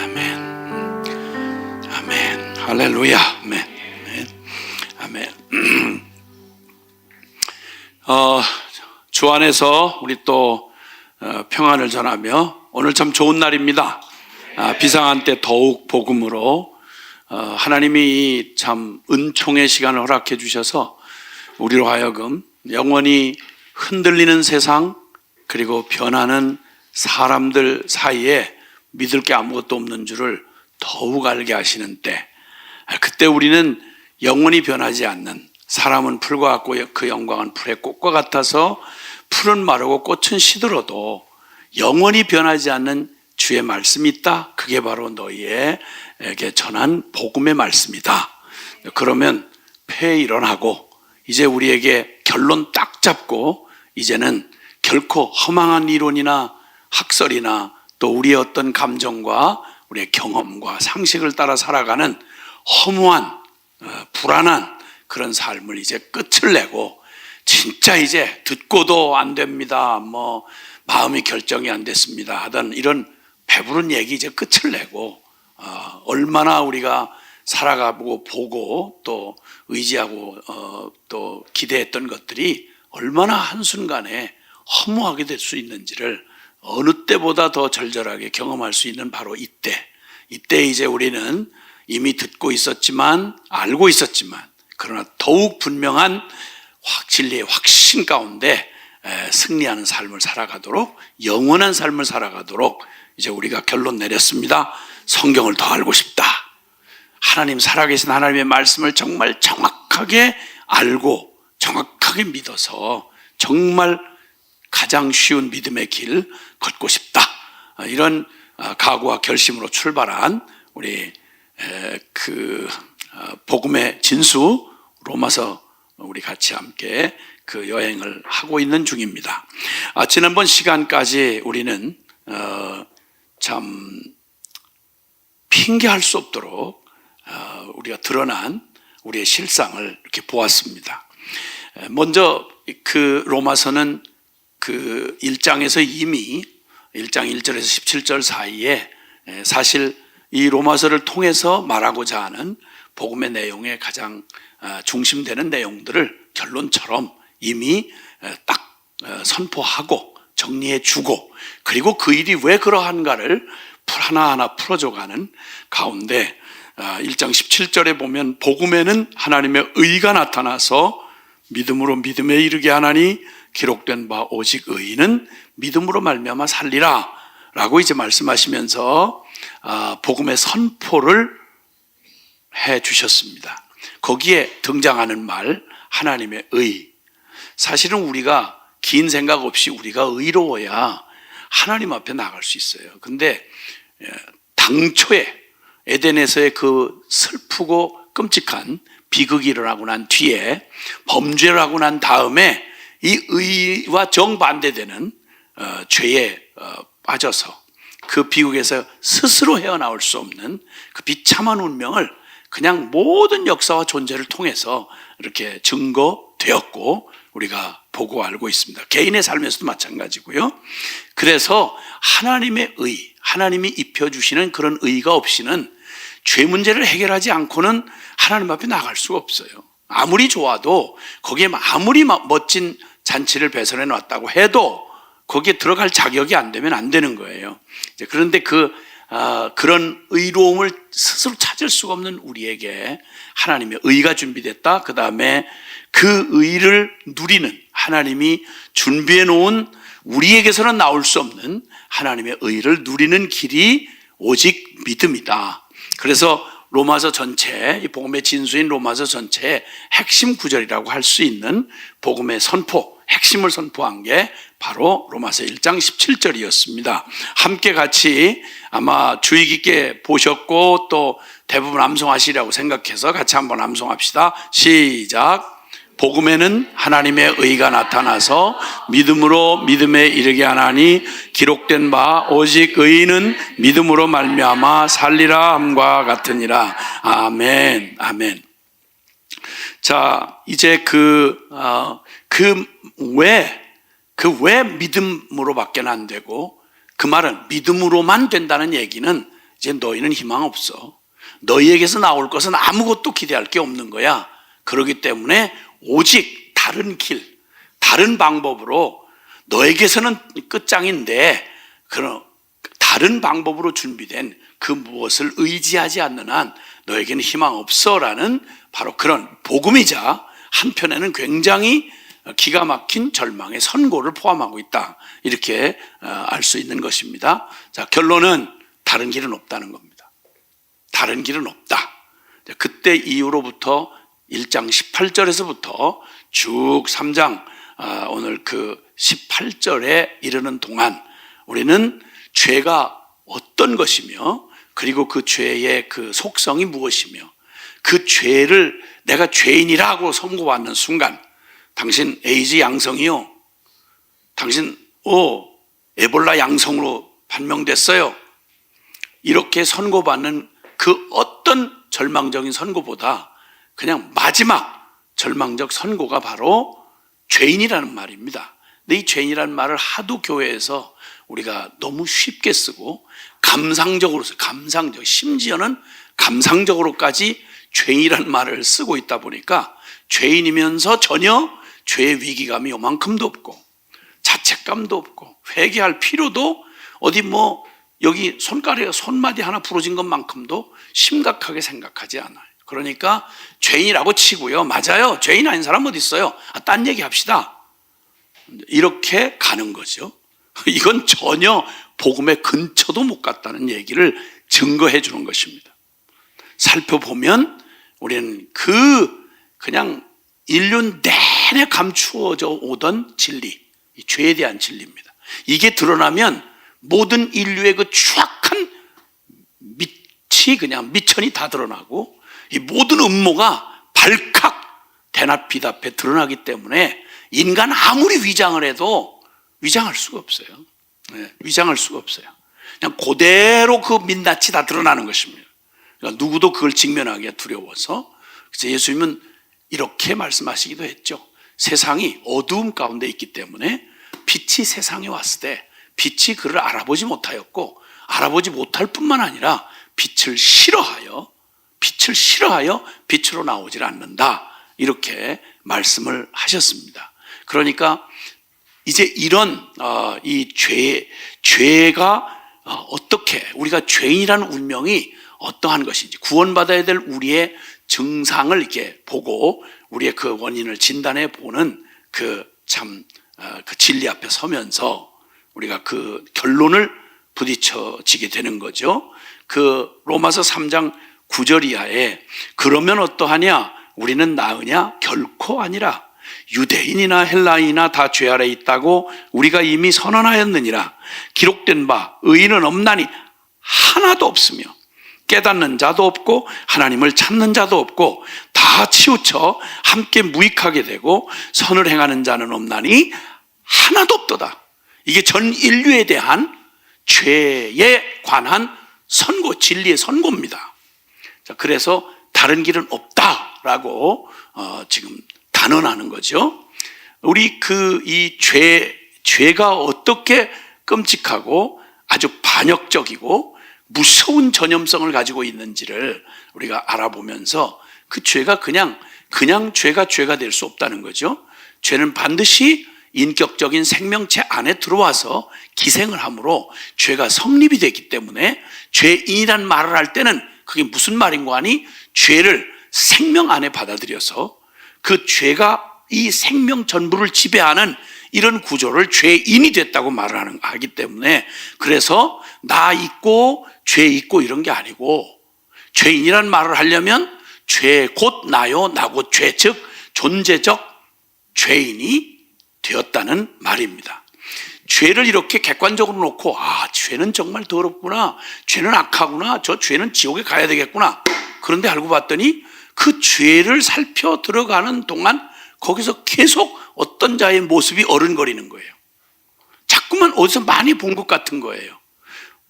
아멘. 아멘. 할렐루야. 아멘. 아멘. 주 안에서 우리 또 평안을 전하며 오늘 참 좋은 날입니다. 비상한 때 더욱 복음으로 하나님이 참 은총의 시간을 허락해 주셔서 우리로 하여금 영원히 흔들리는 세상 그리고 변하는 사람들 사이에 믿을 게 아무것도 없는 줄을 더욱 알게 하시는 때, 그때 우리는 영원히 변하지 않는, 사람은 풀과 같고 그 영광은 풀의 꽃과 같아서 풀은 마르고 꽃은 시들어도 영원히 변하지 않는 주의 말씀이 있다. 그게 바로 너희에게 전한 복음의 말씀이다. 그러면 폐에 일어나고 이제 우리에게 결론 딱 잡고 이제는 결코 허망한 이론이나 학설이나 또 우리의 어떤 감정과 우리의 경험과 상식을 따라 살아가는 허무한 불안한 그런 삶을 이제 끝을 내고, 진짜 이제 듣고도 안 됩니다, 마음이 결정이 안 됐습니다 하던 이런 배부른 얘기 이제 끝을 내고, 얼마나 우리가 살아가고 보고 또 의지하고 또 기대했던 것들이 얼마나 한순간에 허무하게 될 수 있는지를 어느 때보다 더 절절하게 경험할 수 있는 바로 이때 이제 우리는 이미 듣고 있었지만, 알고 있었지만, 그러나 더욱 분명한 진리의 확신 가운데 승리하는 삶을 살아가도록, 영원한 삶을 살아가도록 이제 우리가 결론 내렸습니다. 성경을 더 알고 싶다. 하나님, 살아계신 하나님의 말씀을 정말 정확하게 알고 정확하게 믿어서 정말 가장 쉬운 믿음의 길 걷고 싶다. 이런 각오와 결심으로 출발한 우리 복음의 진수 로마서, 우리 같이 함께 그 여행을 하고 있는 중입니다. 지난번 시간까지 우리는 참 핑계할 수 없도록 우리가 드러난 우리의 실상을 이렇게 보았습니다. 먼저 그 로마서는 그 1장에서 이미 1장 1절에서 17절 사이에 사실 이 로마서를 통해서 말하고자 하는 복음의 내용의 가장 중심되는 내용들을 결론처럼 이미 딱 선포하고 정리해 주고, 그리고 그 일이 왜 그러한가를 하나하나 풀어줘가는 가운데 1장 17절에 보면 복음에는 하나님의 의가 나타나서 믿음으로 믿음에 이르게 하나니 기록된 바 오직 의인은 믿음으로 말미암아 살리라 라고 이제 말씀하시면서 복음의 선포를 해 주셨습니다. 거기에 등장하는 말, 하나님의 의. 사실은 우리가 긴 생각 없이 우리가 의로워야 하나님 앞에 나갈 수 있어요. 근데 당초에 에덴에서의 그 슬프고 끔찍한 비극이 일어나고 난 뒤에, 범죄를 하고 난 다음에 이 의와 정반대되는 죄에 빠져서 그 비극에서 스스로 헤어나올 수 없는 그 비참한 운명을 그냥 모든 역사와 존재를 통해서 이렇게 증거되었고 우리가 보고 알고 있습니다. 개인의 삶에서도 마찬가지고요. 그래서 하나님의 의, 하나님이 입혀주시는 그런 의가 없이는 죄 문제를 해결하지 않고는 하나님 앞에 나갈 수가 없어요. 아무리 좋아도, 거기에 아무리 멋진 잔치를 배설해 놨다고 해도 거기에 들어갈 자격이 안 되면 안 되는 거예요. 그런데 그런 의로움을 스스로 찾을 수가 없는 우리에게 하나님의 의가 준비됐다. 그 다음에 그 의를 누리는, 하나님이 준비해 놓은, 우리에게서는 나올 수 없는 하나님의 의를 누리는 길이 오직 믿음이다. 그래서 로마서 전체, 이 복음의 진수인 로마서 전체의 핵심 구절이라고 할 수 있는 복음의 선포, 핵심을 선포한 게 바로 로마서 1장 17절이었습니다. 함께 같이 아마 주의 깊게 보셨고 또 대부분 암송하시리라고 생각해서 같이 한번 암송합시다. 시작. 복음에는 하나님의 의가 나타나서 믿음으로 믿음에 이르게 하나니 기록된 바 오직 의인은 믿음으로 말미암아 살리라 함과 같으니라. 아멘. 아멘. 자, 이제 왜 믿음으로밖에 안 되고, 그 말은 믿음으로만 된다는 얘기는 이제 너희는 희망 없어. 너희에게서 나올 것은 아무것도 기대할 게 없는 거야. 그렇기 때문에 오직 다른 길, 다른 방법으로 너에게서는 끝장인데 그런 다른 방법으로 준비된 그 무엇을 의지하지 않는 한 너에게는 희망 없어라는 바로 그런 복음이자 한편에는 굉장히 기가 막힌 절망의 선고를 포함하고 있다. 이렇게 알 수 있는 것입니다. 자, 결론은 다른 길은 없다는 겁니다. 다른 길은 없다. 그때 이후로부터 1장 18절에서부터 쭉 3장 오늘 그 18절에 이르는 동안 우리는 죄가 어떤 것이며 그리고 그 죄의 그 속성이 무엇이며 그 죄를 내가 죄인이라고 선고받는 순간 당신 에이즈 양성이요. 당신 에볼라 양성으로 판명됐어요. 이렇게 선고받는 그 어떤 절망적인 선고보다 그냥 마지막 절망적 선고가 바로 죄인이라는 말입니다. 근데 이 죄인이라는 말을 하도 교회에서 우리가 너무 쉽게 쓰고 감상적으로 써요. 감상적, 심지어는 감상적으로까지 죄인이라는 말을 쓰고 있다 보니까 죄인이면서 전혀 죄의 위기감이 요만큼도 없고 자책감도 없고 회개할 필요도 어디 여기 손마디 하나 부러진 것만큼도 심각하게 생각하지 않아요. 그러니까 죄인이라고 치고요. 맞아요. 죄인 아닌 사람 어디 있어요? 딴 얘기 합시다. 이렇게 가는 거죠. 이건 전혀 복음의 근처도 못 갔다는 얘기를 증거해 주는 것입니다. 살펴보면 우리는 그냥 인류 내내 감추어져 오던 진리, 이 죄에 대한 진리입니다. 이게 드러나면 모든 인류의 그 추악한 밑이 그냥 미천이 다 드러나고 이 모든 음모가 발칵 대낮빛 앞에 드러나기 때문에 인간 아무리 위장을 해도 위장할 수가 없어요. 위장할 수가 없어요. 그냥 그대로 그 민낯이 다 드러나는 것입니다. 그러니까 누구도 그걸 직면하기가 두려워서 그래서 예수님은 이렇게 말씀하시기도 했죠. 세상이 어두움 가운데 있기 때문에 빛이 세상에 왔을 때 빛이 그를 알아보지 못하였고 알아보지 못할 뿐만 아니라 빛을 싫어하여 빛으로 나오질 않는다. 이렇게 말씀을 하셨습니다. 그러니까 이제 이런 이 죄가 어떻게 우리가 죄인이라는 운명이 어떠한 것인지 구원받아야 될 우리의 증상을 이렇게 보고 우리의 그 원인을 진단해 보는 그 진리 앞에 서면서 우리가 그 결론을 부딪혀지게 되는 거죠. 그 로마서 3장 9절 이하에 그러면 어떠하냐? 우리는 나으냐? 결코 아니라 유대인이나 헬라인이나 다 죄 아래 있다고 우리가 이미 선언하였느니라. 기록된 바 의인은 없나니 하나도 없으며 깨닫는 자도 없고 하나님을 찾는 자도 없고 다 치우쳐 함께 무익하게 되고 선을 행하는 자는 없나니 하나도 없도다. 이게 전 인류에 대한 죄에 관한 선고, 진리의 선고입니다. 자, 그래서 다른 길은 없다라고 지금 단언하는 거죠. 우리 이 죄가 어떻게 끔찍하고 아주 반역적이고 무서운 전염성을 가지고 있는지를 우리가 알아보면서 그 죄가 그냥 죄가 될 수 없다는 거죠. 죄는 반드시 인격적인 생명체 안에 들어와서 기생을 함으로 죄가 성립이 됐기 때문에 죄인이란 말을 할 때는 그게 무슨 말인가 하니 죄를 생명 안에 받아들여서 그 죄가 이 생명 전부를 지배하는 이런 구조를 죄인이 됐다고 하기 때문에 그래서 나 있고 죄 있고 이런 게 아니고 죄인이란 말을 하려면 죄 곧 나요 나 곧 죄 즉 존재적 죄인이 되었다는 말입니다. 죄를 이렇게 객관적으로 놓고 죄는 정말 더럽구나, 죄는 악하구나, 저 죄는 지옥에 가야 되겠구나. 그런데 알고 봤더니 그 죄를 살펴 들어가는 동안 거기서 계속 어떤 자의 모습이 어른거리는 거예요. 자꾸만 어디서 많이 본 것 같은 거예요.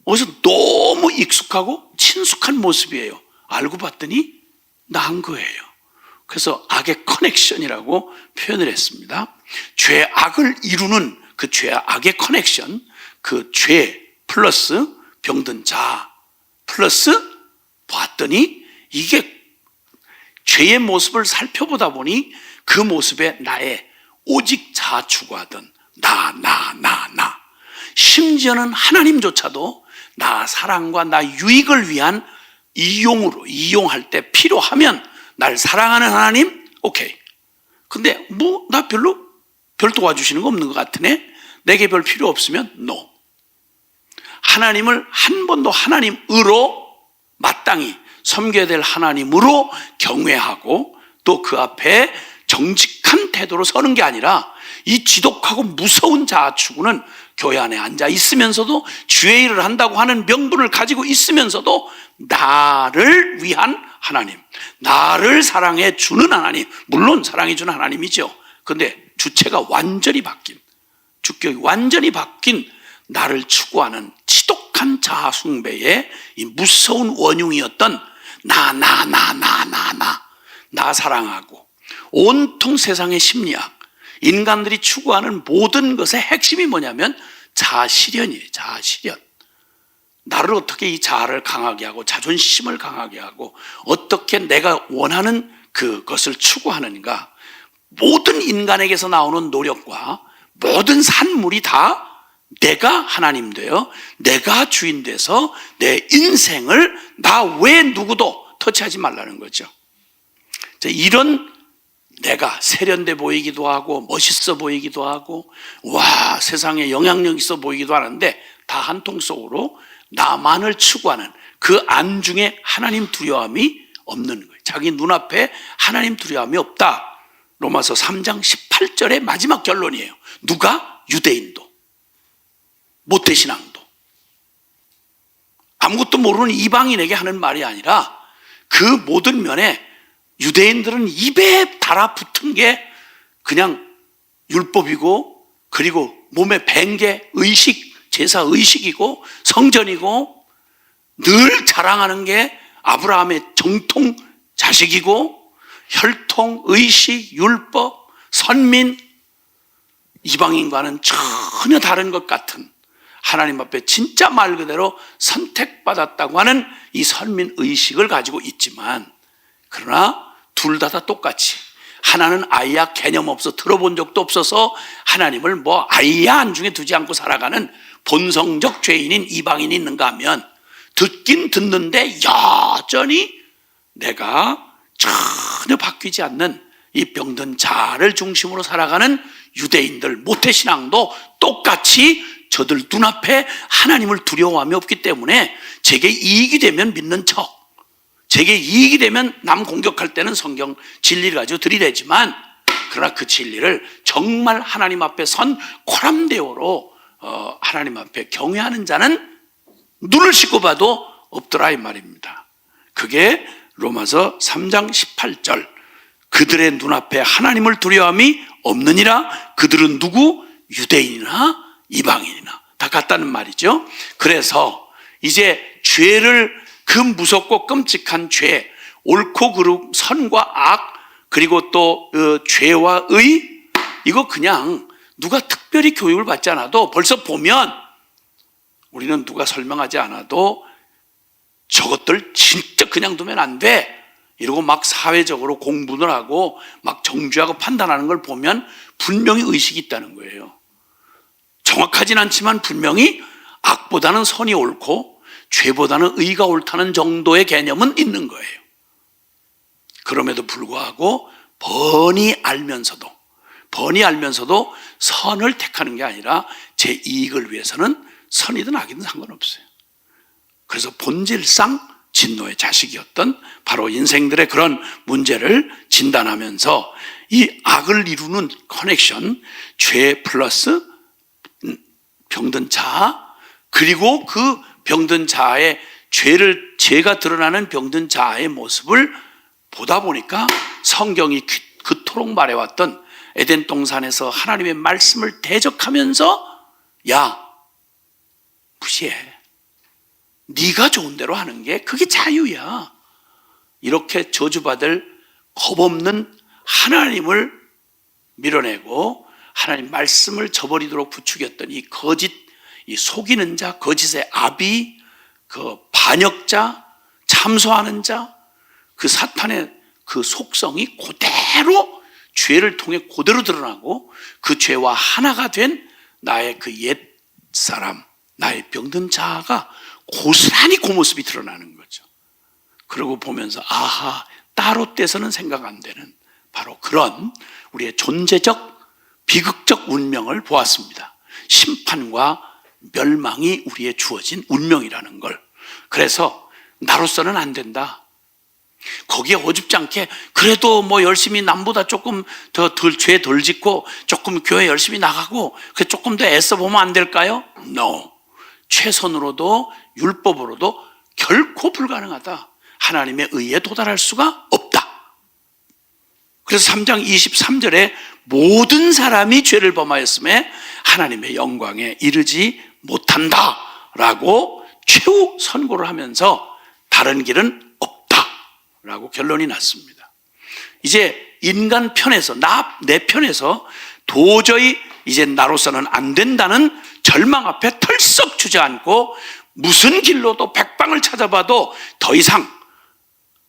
어디서 너무 익숙하고 친숙한 모습이에요. 알고 봤더니 나은 거예요. 그래서 악의 커넥션이라고 표현을 했습니다. 죄악을 이루는 그 죄악의 커넥션, 그 죄 플러스 병든 자, 플러스 봤더니 이게 죄의 모습을 살펴보다 보니 그 모습에 나의 오직 자아 추구하던 나. 심지어는 하나님조차도 나 사랑과 나 유익을 위한 이용할 때 필요하면 날 사랑하는 하나님, 오케이. 근데 나 별 도와주시는 거 없는 것 같으네? 내게 별 필요 없으면 no. 하나님을 한 번도 하나님으로 마땅히 섬겨야 될 하나님으로 경외하고 또 그 앞에 정직한 태도로 서는 게 아니라 이 지독하고 무서운 자아 추구는 교회 안에 앉아 있으면서도 주의 일을 한다고 하는 명분을 가지고 있으면서도 나를 위한 하나님, 나를 사랑해 주는 하나님, 물론 사랑해 주는 하나님이죠. 그런데 주체가 완전히 바뀐, 주격이 완전히 바뀐 나를 추구하는 지독한 자아 숭배의 이 무서운 원흉이었던 나 사랑하고 온통 세상의 심리학, 인간들이 추구하는 모든 것의 핵심이 뭐냐면 자아 실현이에요. 자아 실현. 나를 어떻게 이 자아를 강하게 하고 자존심을 강하게 하고 어떻게 내가 원하는 그것을 추구하는가. 모든 인간에게서 나오는 노력과 모든 산물이 다 내가 하나님 되어 내가 주인 돼서 내 인생을 나 외 누구도 터치하지 말라는 거죠. 이런 내가 세련돼 보이기도 하고 멋있어 보이기도 하고 와 세상에 영향력 있어 보이기도 하는데 다 한 통 속으로 나만을 추구하는 그 안중에 하나님 두려움이 없는 거예요. 자기 눈앞에 하나님 두려움이 없다. 로마서 3장 18절의 마지막 결론이에요. 누가? 유대인도 모태신앙도 아무것도 모르는 이방인에게 하는 말이 아니라 그 모든 면에 유대인들은 입에 달아붙은 게 그냥 율법이고 그리고 몸에 밴 게 의식, 제사 의식이고 성전이고 늘 자랑하는 게 아브라함의 정통 자식이고 혈통, 의식, 율법, 선민, 이방인과는 전혀 다른 것 같은 하나님 앞에 진짜 말 그대로 선택받았다고 하는 이 선민 의식을 가지고 있지만 그러나 둘 다 똑같이 하나는 아이야 개념 없어 들어본 적도 없어서 하나님을 아이야 안중에 두지 않고 살아가는 본성적 죄인인 이방인이 있는가 하면 듣긴 듣는데 여전히 내가 전혀 바뀌지 않는 이 병든 자아를 중심으로 살아가는 유대인들 모태신앙도 똑같이 저들 눈앞에 하나님을 두려워함이 없기 때문에 제게 이익이 되면 믿는 척, 제게 이익이 되면 남 공격할 때는 성경 진리를 가지고 들이대지만 그러나 그 진리를 정말 하나님 앞에 선 코람데오로 하나님 앞에 경외하는 자는 눈을 씻고 봐도 없더라 이 말입니다. 그게 로마서 3장 18절 그들의 눈앞에 하나님을 두려움이 없느니라. 그들은 누구? 유대인이나 이방인이나 다 같다는 말이죠. 그래서 이제 죄를 그 무섭고 끔찍한 죄, 옳고 그름, 선과 악, 그리고 또 죄와 의, 이거 그냥 누가 특별히 교육을 받지 않아도 벌써 보면 우리는 누가 설명하지 않아도 저것들 진짜 그냥 두면 안 돼 이러고 막 사회적으로 공분을 하고 막 정죄하고 판단하는 걸 보면 분명히 의식이 있다는 거예요. 정확하진 않지만 분명히 악보다는 선이 옳고 죄보다는 의가 옳다는 정도의 개념은 있는 거예요. 그럼에도 불구하고 뻔히 알면서도 선을 택하는 게 아니라 제 이익을 위해서는 선이든 악이든 상관없어요. 그래서 본질상 진노의 자식이었던 바로 인생들의 그런 문제를 진단하면서 이 악을 이루는 커넥션, 죄 플러스 병든 자아, 그리고 그 병든 자아의 죄가 드러나는 병든 자아의 모습을 보다 보니까 성경이 그토록 말해왔던 에덴 동산에서 하나님의 말씀을 대적하면서 야 무시해, 네가 좋은 대로 하는 게 그게 자유야, 이렇게 저주받을 겁없는 하나님을 밀어내고 하나님 말씀을 저버리도록 부추겼던 이 거짓, 이 속이는 자, 거짓의 아비, 그 반역자, 참소하는 자, 그 사탄의 그 속성이 그대로 죄를 통해 그대로 드러나고 그 죄와 하나가 된 나의 그 옛 사람, 나의 병든 자아가 고스란히 그 모습이 드러나는 거죠. 그러고 보면서 아하, 따로 떼서는 생각 안 되는 바로 그런 우리의 존재적 비극적 운명을 보았습니다. 심판과 멸망이 우리의 주어진 운명이라는 걸. 그래서 나로서는 안 된다. 거기에 오죽지 않게 그래도 뭐 열심히 남보다 조금 더 죄 덜 짓고 조금 교회 열심히 나가고 조금 더 애써 보면 안 될까요? No. 최선으로도 율법으로도 결코 불가능하다. 하나님의 의에 도달할 수가 없다. 그래서 3장 23절에 모든 사람이 죄를 범하였음에 하나님의 영광에 이르지 못한다 라고 최후 선고를 하면서 다른 길은 없다 라고 결론이 났습니다. 이제 인간 편에서 내 편에서 도저히 이제 나로서는 안 된다는 절망 앞에 털썩 주저앉고 무슨 길로도 백방을 찾아봐도 더 이상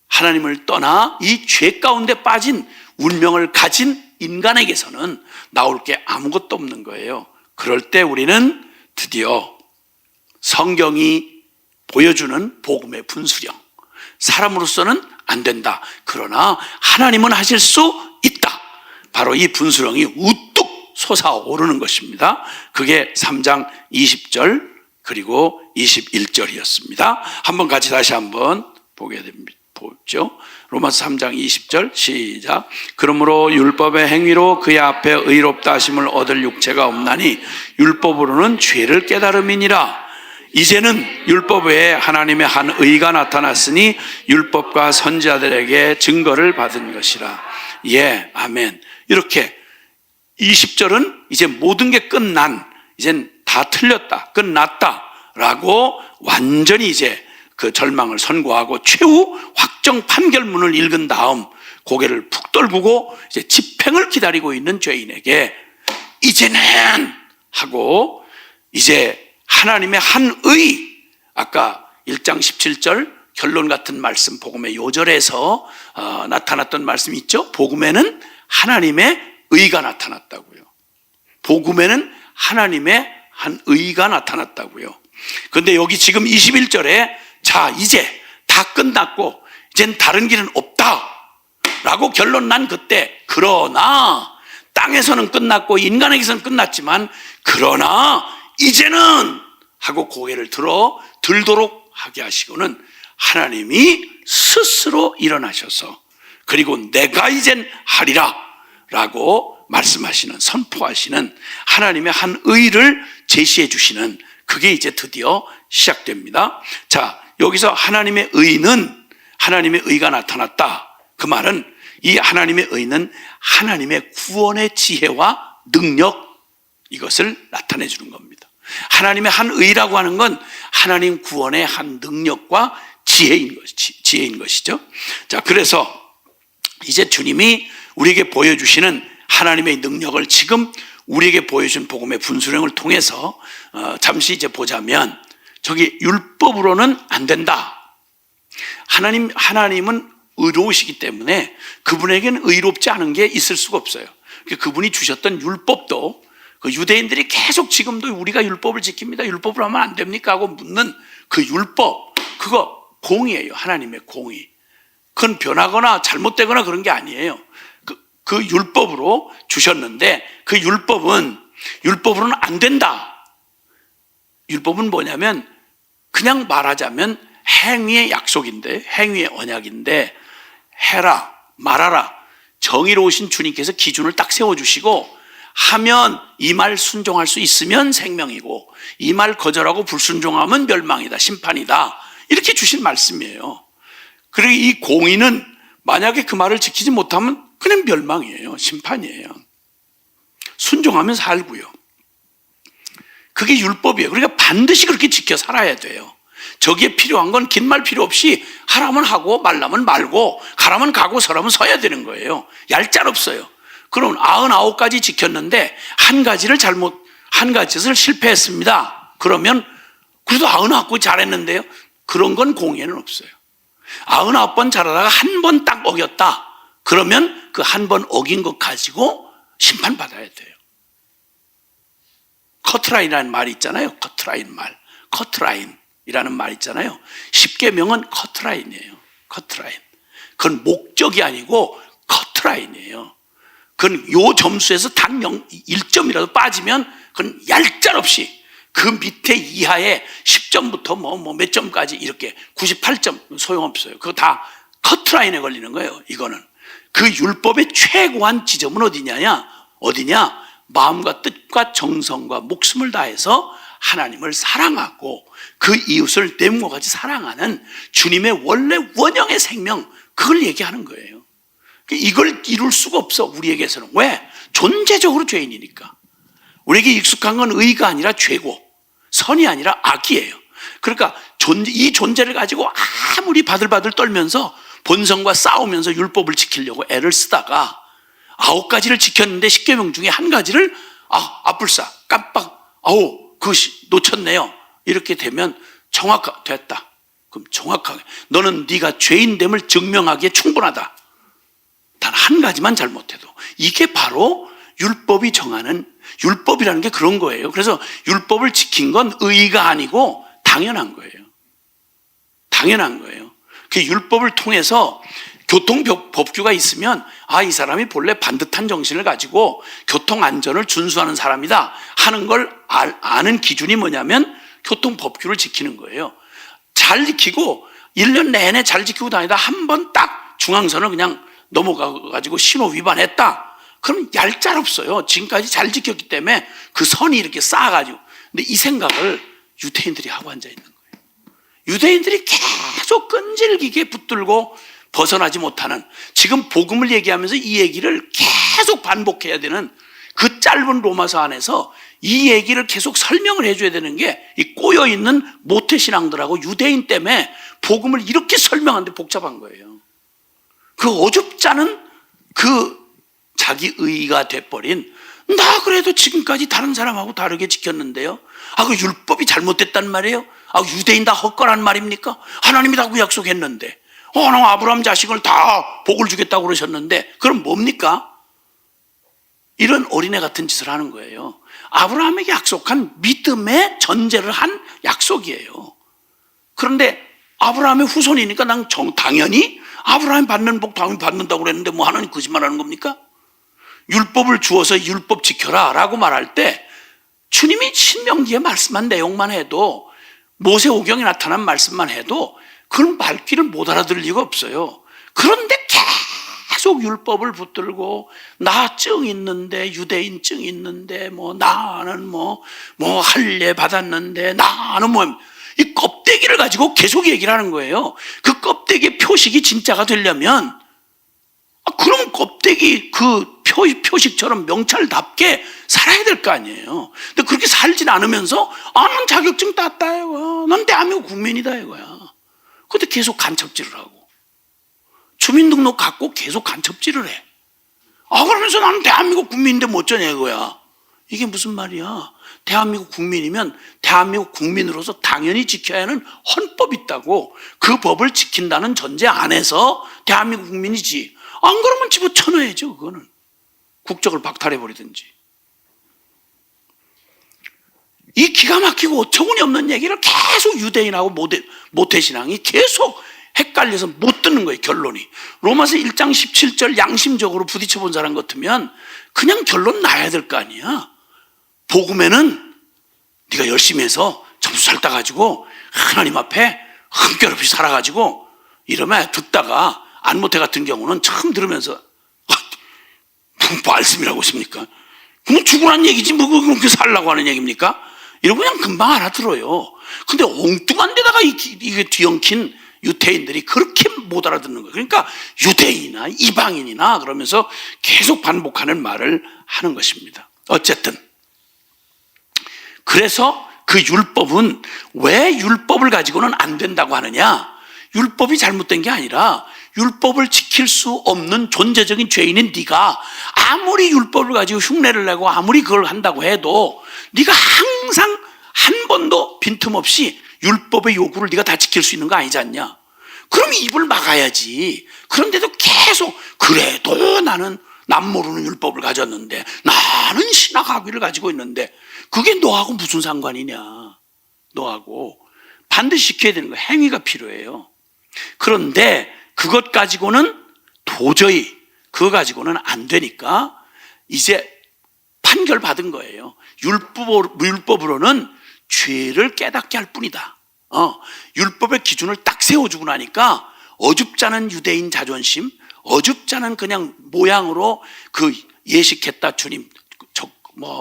하나님을 떠나 이 죄 가운데 빠진 운명을 가진 인간에게서는 나올 게 아무것도 없는 거예요. 그럴 때 우리는 드디어 성경이 보여주는 복음의 분수령, 사람으로서는 안 된다. 그러나 하나님은 하실 수 있다. 바로 이 분수령이 우뚝 솟아오르는 것입니다. 그게 3장 20절 그리고 21절이었습니다. 한번 같이 다시 한번 보게 됩니다. 보죠. 로마서 3장 20절 시작. 그러므로 율법의 행위로 그의 앞에 의롭다 하심을 얻을 육체가 없나니 율법으로는 죄를 깨달음이니라. 이제는 율법 외에 하나님의 한 의가 나타났으니 율법과 선지자들에게 증거를 받은 것이라. 예, 아멘. 이렇게 20절은 이제 모든 게 끝난, 이젠 다 틀렸다, 끝났다 라고 완전히 이제 그 절망을 선고하고 최후 확정 판결문을 읽은 다음 고개를 푹 떨구고 이제 집행을 기다리고 있는 죄인에게 이제는 하고 이제 하나님의 한 의, 아까 1장 17절 결론 같은 말씀 복음의 요절에서 나타났던 말씀 있죠? 복음에는 하나님의 의가 나타났다고요. 복음에는 하나님의 한 의가 나타났다고요. 그런데 여기 지금 21절에 자, 이제 다 끝났고 이젠 다른 길은 없다 라고 결론 난 그때, 그러나 땅에서는 끝났고 인간에게서는 끝났지만 그러나 이제는 하고 고개를 들도록 하게 하시고는 하나님이 스스로 일어나셔서 그리고 내가 이젠 하리라 라고 말씀하시는, 선포하시는 하나님의 한 의를 제시해 주시는, 그게 이제 드디어 시작됩니다. 자, 여기서 하나님의 의는, 하나님의 의가 나타났다. 그 말은 이 하나님의 의는 하나님의 구원의 지혜와 능력, 이것을 나타내 주는 겁니다. 하나님의 한 의라고 하는 건 하나님 구원의 한 능력과 지혜인 것이죠. 자, 그래서 이제 주님이 우리에게 보여주시는 하나님의 능력을 지금 우리에게 보여준 복음의 분수령을 통해서 잠시 이제 보자면, 저기 율법으로는 안 된다. 하나님은 의로우시기 때문에 그분에게는 의롭지 않은 게 있을 수가 없어요. 그분이 주셨던 율법도 그 유대인들이 계속 지금도 우리가 율법을 지킵니다, 율법을 하면 안 됩니까 하고 묻는 그 율법, 그거 공의예요. 하나님의 공의. 그건 변하거나 잘못되거나 그런 게 아니에요. 그 율법으로 주셨는데 그 율법으로는 안 된다. 율법은 뭐냐면 그냥 말하자면 행위의 약속인데, 행위의 언약인데, 해라 말아라, 정의로우신 주님께서 기준을 딱 세워주시고 하면 이 말 순종할 수 있으면 생명이고 이 말 거절하고 불순종하면 멸망이다, 심판이다, 이렇게 주신 말씀이에요. 그리고 이 공의는 만약에 그 말을 지키지 못하면 그냥 멸망이에요, 심판이에요. 순종하면 살고요. 그게 율법이에요. 그러니까 반드시 그렇게 지켜 살아야 돼요. 저기에 필요한 건 긴 말 필요 없이 하라면 하고 말라면 말고 가라면 가고 서라면 서야 되는 거예요. 얄짤없어요. 그럼 99가지 지켰는데 한 가지를 실패했습니다. 그러면 그래도 99가지 잘했는데요, 그런 건 공예는 없어요. 99번 잘하다가 한 번 딱 어겼다. 그러면 그 한 번 어긴 것 가지고 심판받아야 돼요. 커트라인이라는 말이 있잖아요. 커트라인 말. 커트라인이라는 말 있잖아요. 10계명은 커트라인이에요. 커트라인. 그건 목적이 아니고 커트라인이에요. 그건 요 점수에서 단 1점이라도 빠지면 그건 얄짤없이 그 밑에 이하에 10점부터 뭐 몇 점까지 이렇게 98점 소용없어요. 그거 다 커트라인에 걸리는 거예요. 이거는. 그 율법의 최고한 지점은 어디냐? 마음과 뜻과 정성과 목숨을 다해서 하나님을 사랑하고 그 이웃을 내 몸과 같이 사랑하는 주님의 원래 원형의 생명, 그걸 얘기하는 거예요. 이걸 이룰 수가 없어, 우리에게서는. 왜? 존재적으로 죄인이니까. 우리에게 익숙한 건 의가 아니라 죄고 선이 아니라 악이에요. 그러니까 이 존재를 가지고 아무리 바들바들 떨면서 본성과 싸우면서 율법을 지키려고 애를 쓰다가 9가지를 지켰는데 10계명 중에 한 가지를 앞불싸 깜빡 놓쳤네요. 이렇게 되면 됐다. 그럼 정확하게 너는 네가 죄인됨을 증명하기에 충분하다. 단 한 가지만 잘못해도. 이게 바로 율법이 정하는, 율법이라는 게 그런 거예요. 그래서 율법을 지킨 건 의가 아니고 당연한 거예요. 당연한 거예요. 그 율법을 통해서 교통법규가 있으면 이 사람이 본래 반듯한 정신을 가지고 교통안전을 준수하는 사람이다 하는 걸 아는 기준이 뭐냐면 교통법규를 지키는 거예요. 잘 지키고 1년 내내 잘 지키고 다니다 한 번 딱 중앙선을 그냥 넘어가가지고 신호 위반했다. 그럼 얄짤없어요. 지금까지 잘 지켰기 때문에 그 선이 이렇게 쌓아가지고. 근데 이 생각을 유대인들이 하고 앉아있는 거예요. 유대인들이 계속 끈질기게 붙들고 벗어나지 못하는, 지금 복음을 얘기하면서 이 얘기를 계속 반복해야 되는 그 짧은 로마서 안에서 이 얘기를 계속 설명을 해줘야 되는 게 이 꼬여있는 모태신앙들하고 유대인 때문에 복음을 이렇게 설명하는데 복잡한 거예요. 그 어줍잖은 그 자기 의가 돼버린, 나 그래도 지금까지 다른 사람하고 다르게 지켰는데요. 그 율법이 잘못됐단 말이에요. 유대인 다 헛거란 말입니까? 하나님이 다 그 약속했는데. 아브라함 자식을 다 복을 주겠다고 그러셨는데, 그럼 뭡니까? 이런 어린애 같은 짓을 하는 거예요. 아브라함에게 약속한 믿음의 전제를 한 약속이에요. 그런데 아브라함의 후손이니까 난 당연히 아브라함이 받는 복 당연히 받는다고 그랬는데 뭐 하나님 거짓말하는 겁니까? 율법을 주어서 율법 지켜라 라고 말할 때 주님이 신명기에 말씀한 내용만 해도, 모세오경에 나타난 말씀만 해도 그런 말귀를 못 알아들을 리가 없어요. 그런데 계속 율법을 붙들고 나 증 있는데, 유대인 증 있는데, 나는 할례 받았는데, 나는 이 껍데기를 가지고 계속 얘기를 하는 거예요. 그 껍데기 표식이 진짜가 되려면 그럼 껍데기 그 표식처럼 명찰답게 살아야 될 거 아니에요. 근데 그렇게 살진 않으면서 난 자격증 땄다 이거야. 난 대한민국 국민이다 이거야. 근데 계속 간첩질을 하고 주민등록 갖고 계속 간첩질을 해. 그러면서 나는 대한민국 국민인데 뭐 어쩌냐 이거야. 이게 무슨 말이야. 대한민국 국민이면 대한민국 국민으로서 당연히 지켜야 하는 헌법이 있다고, 그 법을 지킨다는 전제 안에서 대한민국 국민이지. 안 그러면 집어쳐넣어야죠. 그거는 국적을 박탈해버리든지. 이 기가 막히고 어처구니 없는 얘기를 계속 유대인하고 모태신앙이 계속 헷갈려서 못 듣는 거예요. 결론이. 로마서 1장 17절 양심적으로 부딪혀 본 사람 같으면 그냥 결론 나야 될 거 아니야. 복음에는 네가 열심히 해서 점수 잘 따가지고 하나님 앞에 한결없이 살아가지고 이러면, 듣다가 안모태 같은 경우는 처음 들으면서 말씀이라고 있습니까? 그럼 죽으란 얘기지 뭐 그렇게 살라고 하는 얘기입니까? 이러고 그냥 금방 알아들어요. 근데 엉뚱한 데다가 이게 뒤엉킨 유대인들이 그렇게 못 알아듣는 거예요. 그러니까 유대인이나 이방인이나 그러면서 계속 반복하는 말을 하는 것입니다. 어쨌든 그래서 그 율법은 왜 율법을 가지고는 안 된다고 하느냐? 율법이 잘못된 게 아니라 율법을 지킬 수 없는 존재적인 죄인인 네가 아무리 율법을 가지고 흉내를 내고 아무리 그걸 한다고 해도 네가 항상 한 번도 빈틈없이 율법의 요구를 네가 다 지킬 수 있는 거 아니지 않냐? 그럼 입을 막아야지. 그런데도 계속 그래도 나는 남 모르는 율법을 가졌는데, 나는 신학 학위를 가지고 있는데, 그게 너하고 무슨 상관이냐? 너하고 반드시 지켜야 되는 거야. 행위가 필요해요. 그런데 그것 가지고는 도저히 그거 가지고는 안 되니까 이제 판결 받은 거예요. 율법으로는 죄를 깨닫게 할 뿐이다. 율법의 기준을 딱 세워주고 나니까 어줍잖은 유대인 자존심, 어줍잖은 그냥 모양으로 그 예식했다 주님,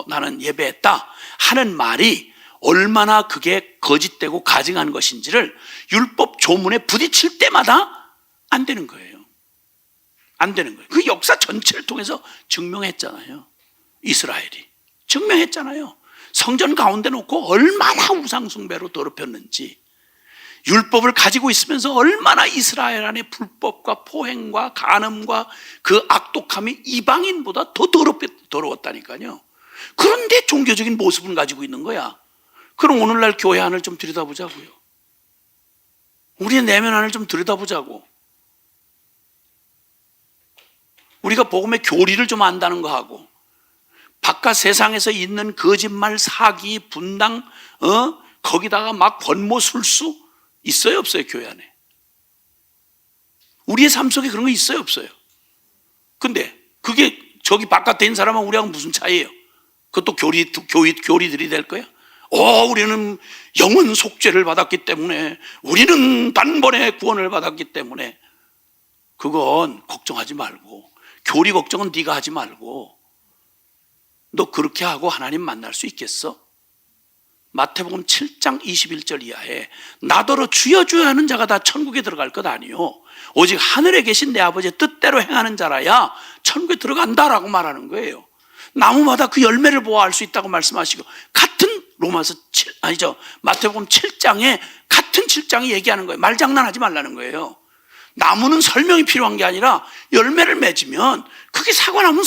나는 예배했다 하는 말이 얼마나 그게 거짓되고 가증한 것인지를 율법 조문에 부딪힐 때마다 안 되는 거예요. 안 되는 거예요. 그 역사 전체를 통해서 증명했잖아요. 이스라엘이 증명했잖아요. 성전 가운데 놓고 얼마나 우상숭배로 더럽혔는지, 율법을 가지고 있으면서 얼마나 이스라엘 안에 불법과 포행과 간음과 그 악독함이 이방인보다 더 더러웠다니까요. 그런데 종교적인 모습을 가지고 있는 거야. 그럼 오늘날 교회 안을 좀 들여다보자고요. 우리의 내면 안을 좀 들여다보자고. 우리가 복음의 교리를 좀 안다는 거 하고, 바깥 세상에서 있는 거짓말, 사기, 분당, 거기다가 막 권모술수 있어요, 없어요? 교회 안에 우리의 삶 속에 그런 거 있어요, 없어요? 근데 그게 저기 바깥에 있는 사람은 우리하고 무슨 차이예요? 그것도 교리들이 될 거야? 우리는 영원 속죄를 받았기 때문에, 우리는 단번에 구원을 받았기 때문에. 그건 걱정하지 말고, 교리 걱정은 네가 하지 말고. 너 그렇게 하고 하나님 만날 수 있겠어? 마태복음 7장 21절 이하에 나더러 주여 주여 하는 자가 다 천국에 들어갈 것 아니요, 오직 하늘에 계신 내 아버지의 뜻대로 행하는 자라야 천국에 들어간다라고 말하는 거예요. 나무마다 그 열매를 보아 알 수 있다고 말씀하시고, 같은 마태복음 7장에 같은 7장이 얘기하는 거예요. 말장난하지 말라는 거예요. 나무는 설명이 필요한 게 아니라 열매를 맺으면, 그게 사과나무는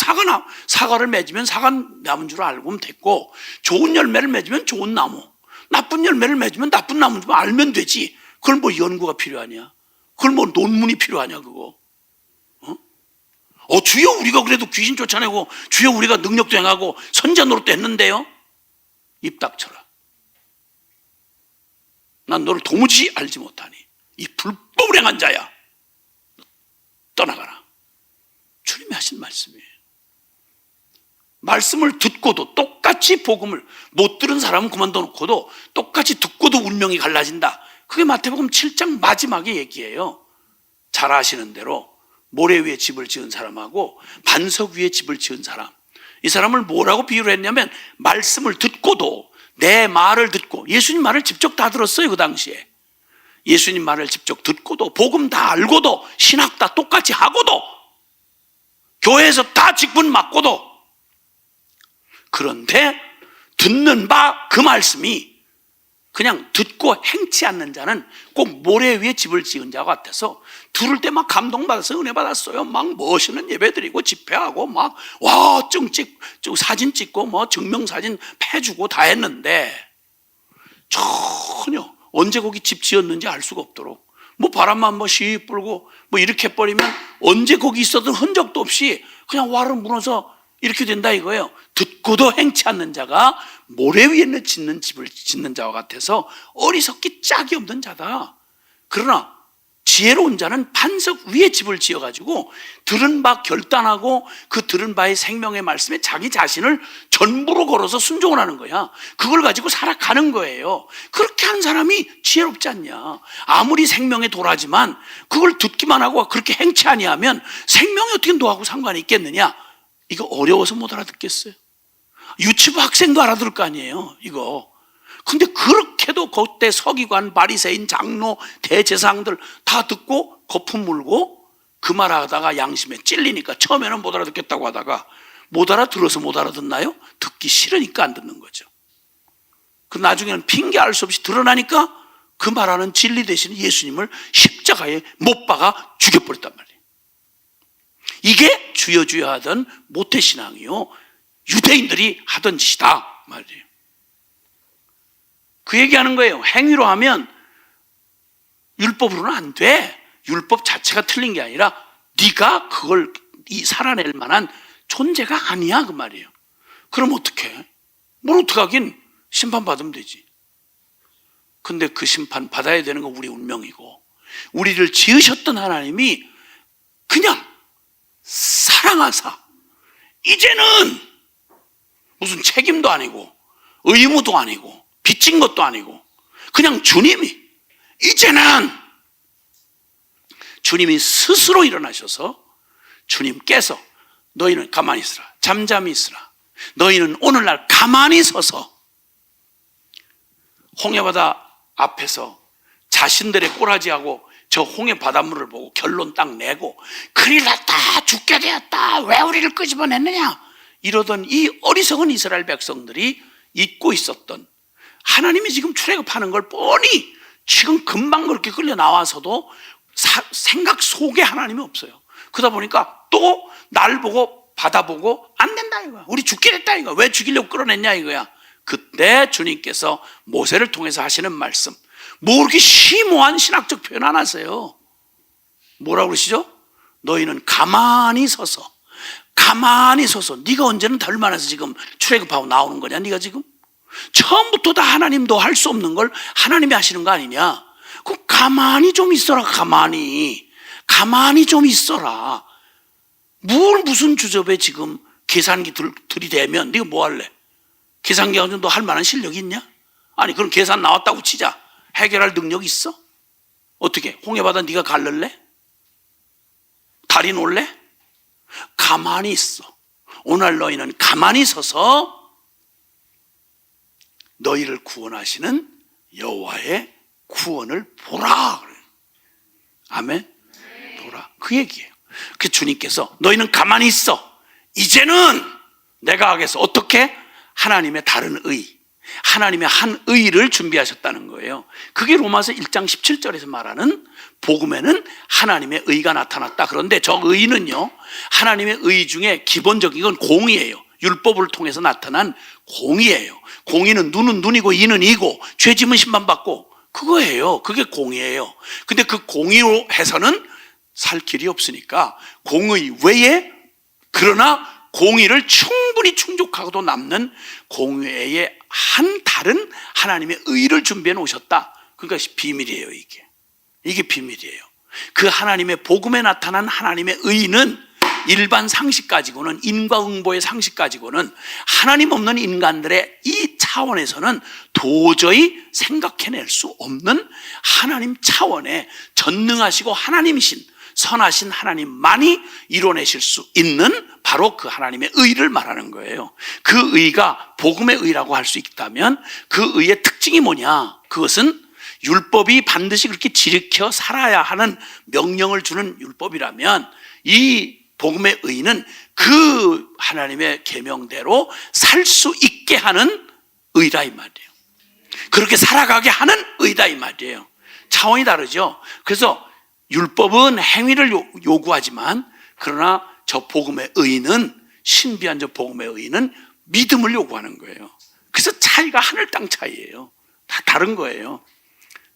사과를 맺으면 사과나무인 줄 알고 됐고, 좋은 열매를 맺으면 좋은 나무, 나쁜 열매를 맺으면 나쁜 나무인 줄 알면 되지. 그걸 뭐 연구가 필요하냐? 그걸 뭐 논문이 필요하냐 그거? 주여 우리가 그래도 귀신 쫓아내고, 주여 우리가 능력도 행하고 선자 노릇도 했는데요. 입 닥쳐라. 난 너를 도무지 알지 못하니 이 불법을 행한 자야, 떠나가라. 주님이 하신 말씀이에요. 말씀을 듣고도 똑같이 복음을 못 들은 사람은 그만둬 놓고도 똑같이 듣고도 운명이 갈라진다. 그게 마태복음 7장 마지막의 얘기예요. 잘 아시는 대로 모래 위에 집을 지은 사람하고 반석 위에 집을 지은 사람, 이 사람을 뭐라고 비유를 했냐면, 말씀을 듣고도, 내 말을 듣고, 예수님 말을 직접 다 들었어요. 그 당시에 예수님 말을 직접 듣고도, 복음 다 알고도, 신학 다 똑같이 하고도, 교회에서 다 직분 맞고도, 그런데 듣는 바 그 말씀이 그냥 듣고 행치 않는 자는 꼭 모래 위에 집을 지은 자 같아서, 들을 때 막 감동받아서 은혜 받았어요. 막 멋있는 예배 드리고 집회하고 막 사진 찍고 뭐 증명사진 패주고 다 했는데, 전혀 언제 거기 집 지었는지 알 수가 없도록, 뭐 바람만 시 불고 뭐 이렇게 버리면 언제 거기 있었던 흔적도 없이 그냥 와르 무너서 이렇게 된다 이거예요. 듣고도 행치 않는 자가 모래 위에 짓는 집을 짓는 자와 같아서 어리석기 짝이 없는 자다. 그러나 지혜로운 자는 반석 위에 집을 지어가지고 들은 바 결단하고, 그 들은 바의 생명의 말씀에 자기 자신을 전부로 걸어서 순종을 하는 거야. 그걸 가지고 살아가는 거예요. 그렇게 하는 사람이 지혜롭지 않냐? 아무리 생명의 도라지만 그걸 듣기만 하고 그렇게 행치 아니하면 생명이 어떻게 너하고 상관이 있겠느냐? 이거 어려워서 못 알아듣겠어요? 유치부 학생도 알아들을 거 아니에요, 이거. 근데 그렇게도 그때 서기관, 바리새인, 장로, 대제사장들 다 듣고 거품 물고 그 말하다가 양심에 찔리니까, 처음에는 못 알아듣겠다고 하다가 못 알아들어서 못 알아듣나요? 듣기 싫으니까 안 듣는 거죠. 그 나중에는 핑계 알 수 없이 드러나니까 그 말하는 진리 대신 예수님을 십자가에 못 박아 죽여버렸단 말이에요. 이게 주여 주여 하던 모태신앙이요, 유대인들이 하던 짓이다 말이에요. 그 얘기하는 거예요. 행위로 하면 율법으로는 안 돼. 율법 자체가 틀린 게 아니라 네가 그걸 살아낼 만한 존재가 아니야 그 말이에요. 그럼 어떡해? 뭘 어떡하긴, 심판받으면 되지. 근데 그 심판 받아야 되는 건 우리 운명이고, 우리를 지으셨던 하나님이 그냥 사랑하사 이제는 무슨 책임도 아니고 의무도 아니고 빚진 것도 아니고 그냥 주님이 스스로 일어나셔서 주님께서 너희는 가만히 있으라, 잠잠히 있으라, 너희는 오늘날 가만히 서서 홍해바다 앞에서 자신들의 꼬라지하고 저 홍해 바닷물을 보고 결론 딱 내고 큰일 났다, 죽게 되었다, 왜 우리를 끄집어냈느냐 이러던 이 어리석은 이스라엘 백성들이 잊고 있었던, 하나님이 지금 출애굽하는 걸 뻔히 지금 금방 그렇게 끌려 나와서도 생각 속에 하나님이 없어요. 그러다 보니까 또 날 보고 바다 보고 안 된다 이거야. 우리 죽게 됐다 이거야. 왜 죽이려고 끌어냈냐 이거야. 그때 주님께서 모세를 통해서 하시는 말씀, 뭐 그렇게 심오한 신학적 표현 안 하세요. 뭐라고 그러시죠? 너희는 가만히 서서 네가 언제는 덜 많아서 지금 출애굽하고 나오는 거냐 네가 지금? 처음부터 다 하나님도 할 수 없는 걸 하나님이 하시는 거 아니냐? 그럼 가만히 좀 있어라. 가만히 좀 있어라. 무슨 주접에 지금 계산기 들이대면 네가 뭐 할래? 계산기 가지고 너 할 만한 실력이 있냐? 아니 그럼 계산 나왔다고 치자. 해결할 능력 있어? 어떻게? 홍해바다 네가 갈를래? 달인 올래? 가만히 있어. 오늘 너희는 가만히 서서 너희를 구원하시는 여호와의 구원을 보라. 아멘. 보라. 그 얘기예요. 그 주님께서 너희는 가만히 있어. 이제는 내가 하겠어. 어떻게? 하나님의 다른 의, 하나님의 한 의를 준비하셨다는 거예요. 그게 로마서 1장 17절에서 말하는 복음에는 하나님의 의가 나타났다. 그런데 저 의는요, 하나님의 의 중에 기본적인 건 공의예요. 율법을 통해서 나타난 공의예요. 공의는 눈은 눈이고 이는 이고 죄짐은 심판받고 그거예요. 그게 공의예요. 근데 그 공의로 해서는 살 길이 없으니까 공의 외에, 그러나 공의를 충분히 충족하고도 남는 공의의 한 다른 하나님의 의를 준비해 놓으셨다. 그러니까 비밀이에요. 이게 비밀이에요. 그 하나님의 복음에 나타난 하나님의 의는 일반 상식 가지고는, 인과응보의 상식 가지고는, 하나님 없는 인간들의 이 차원에서는 도저히 생각해낼 수 없는 하나님 차원의 전능하시고 하나님이신 선하신 하나님만이 이뤄내실 수 있는 바로 그 하나님의 의를 말하는 거예요. 그 의가 복음의 의라고 할 수 있다면 그 의의 특징이 뭐냐? 그것은 율법이 반드시 그렇게 지켜 살아야 하는 명령을 주는 율법이라면 이 복음의 의는 그 하나님의 계명대로 살 수 있게 하는 의다 이 말이에요. 그렇게 살아가게 하는 의다 이 말이에요. 차원이 다르죠. 그래서 율법은 행위를 요구하지만 그러나 저 복음의 의는, 신비한 저 복음의 의는 믿음을 요구하는 거예요. 그래서 차이가 하늘 땅 차이예요. 다 다른 거예요.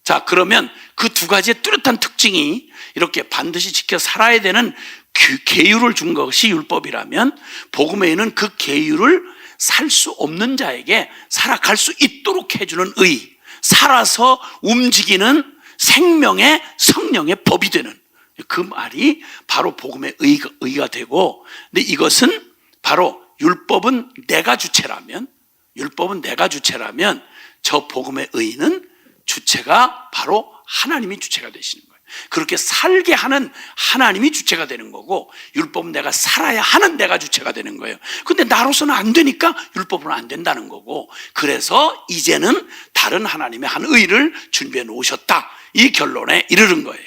자, 그러면 그 두 가지의 뚜렷한 특징이 이렇게 반드시 지켜 살아야 되는 계율을 준 것이 율법이라면 복음의 의는 그 계율을 살 수 없는 자에게 살아갈 수 있도록 해주는 의, 살아서 움직이는 생명의 성령의 법이 되는 그 말이 바로 복음의 의가 되고, 근데 이것은 바로 율법은 내가 주체라면 저 복음의 의는 주체가 바로 하나님이 주체가 되시는 거예요. 그렇게 살게 하는 하나님이 주체가 되는 거고, 율법은 내가 살아야 하는 내가 주체가 되는 거예요. 근데 나로서는 안 되니까 율법은 안 된다는 거고, 그래서 이제는 다른 하나님의 한 의를 준비해 놓으셨다, 이 결론에 이르는 거예요.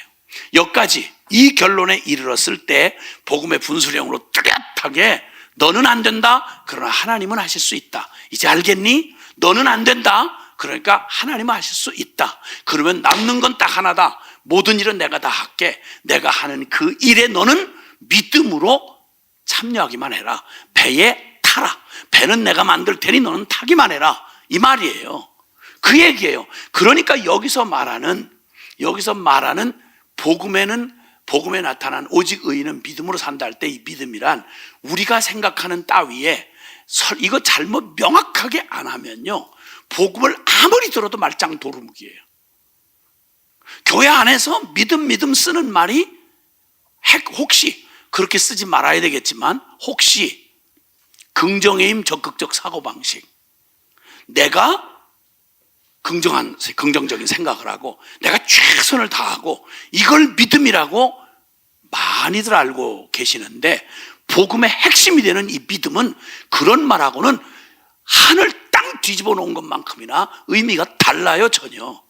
여기까지 이 결론에 이르렀을 때 복음의 분수령으로 뚜렷하게 너는 안 된다, 그러나 하나님은 하실 수 있다. 이제 알겠니? 너는 안 된다, 그러니까 하나님은 하실 수 있다. 그러면 남는 건 딱 하나다. 모든 일은 내가 다 할게. 내가 하는 그 일에 너는 믿음으로 참여하기만 해라. 배에 타라. 배는 내가 만들 테니 너는 타기만 해라. 이 말이에요. 그 얘기예요. 그러니까 여기서 말하는 복음에 나타난 오직 의인은 믿음으로 산다 할 때 이 믿음이란 우리가 생각하는 따위에 이거 잘못 명확하게 안 하면요, 복음을 아무리 들어도 말짱 도루묵이에요. 교회 안에서 믿음 쓰는 말이 혹시 그렇게 쓰지 말아야 되겠지만, 혹시 긍정의 힘, 적극적 사고방식, 내가 긍정적인 생각을 하고 내가 최선을 다하고 이걸 믿음이라고 많이들 알고 계시는데, 복음의 핵심이 되는 이 믿음은 그런 말하고는 하늘 땅 뒤집어 놓은 것만큼이나 의미가 달라요. 전혀.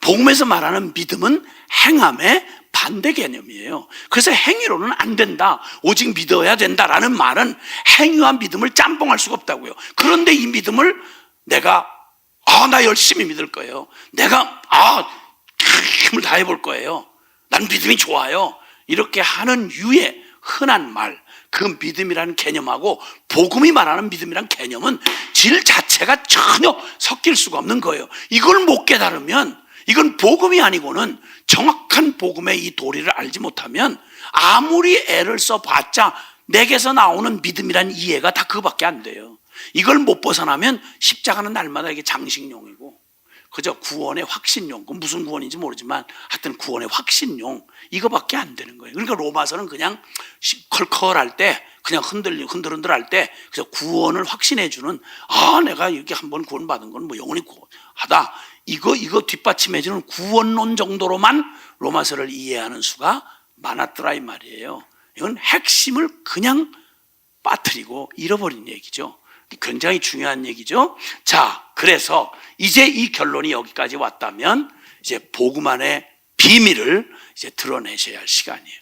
복음에서 말하는 믿음은 행함의 반대 개념이에요. 그래서 행위로는 안 된다, 오직 믿어야 된다라는 말은 행위와 믿음을 짬뽕할 수가 없다고요. 그런데 이 믿음을 내가 나 열심히 믿을 거예요, 내가 힘을 다해 볼 거예요, 난 믿음이 좋아요, 이렇게 하는 유의 흔한 말, 그 믿음이라는 개념하고 복음이 말하는 믿음이라는 개념은 질 자체가 전혀 섞일 수가 없는 거예요. 이걸 못 깨달으면, 이건 복음이 아니고는 정확한 복음의 이 도리를 알지 못하면 아무리 애를 써봤자 내게서 나오는 믿음이란 이해가 다 그거밖에 안 돼요. 이걸 못 벗어나면 십자가는 날마다 이게 장식용이고 그저 구원의 확신용, 그 무슨 구원인지 모르지만 하여튼 구원의 확신용, 이거밖에 안 되는 거예요. 그러니까 로마서는 그냥 컬컬할 때, 그냥 흔들흔들할 때 그래서 구원을 확신해 주는, 내가 이렇게 한번 구원받은 건 뭐 영원히 구원하다, 이거 뒷받침해 주는 구원론 정도로만 로마서를 이해하는 수가 많았더라 이 말이에요. 이건 핵심을 그냥 빠뜨리고 잃어버린 얘기죠. 굉장히 중요한 얘기죠. 자, 그래서 이제 이 결론이 여기까지 왔다면 이제 복음 안의 비밀을 이제 드러내셔야 할 시간이에요.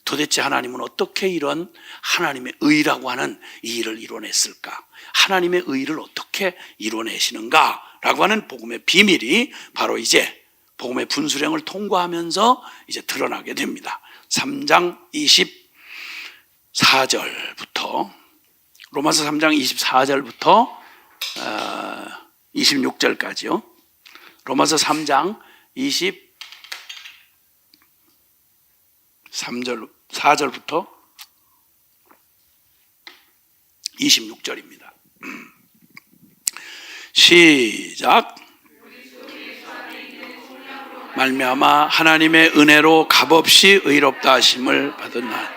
도대체 하나님은 어떻게 이런 하나님의 의라고 하는 이 일을 이뤄냈을까? 하나님의 의를 어떻게 이뤄내시는가? 라고 하는 복음의 비밀이 바로 이제 복음의 분수령을 통과하면서 이제 드러나게 됩니다. 3장 24절부터 로마서 3장 24절부터 26절까지요. 로마서 3장 24절부터 26절입니다. 시작. 말미암아 하나님의 은혜로 값없이 의롭다 하심을 받은 날,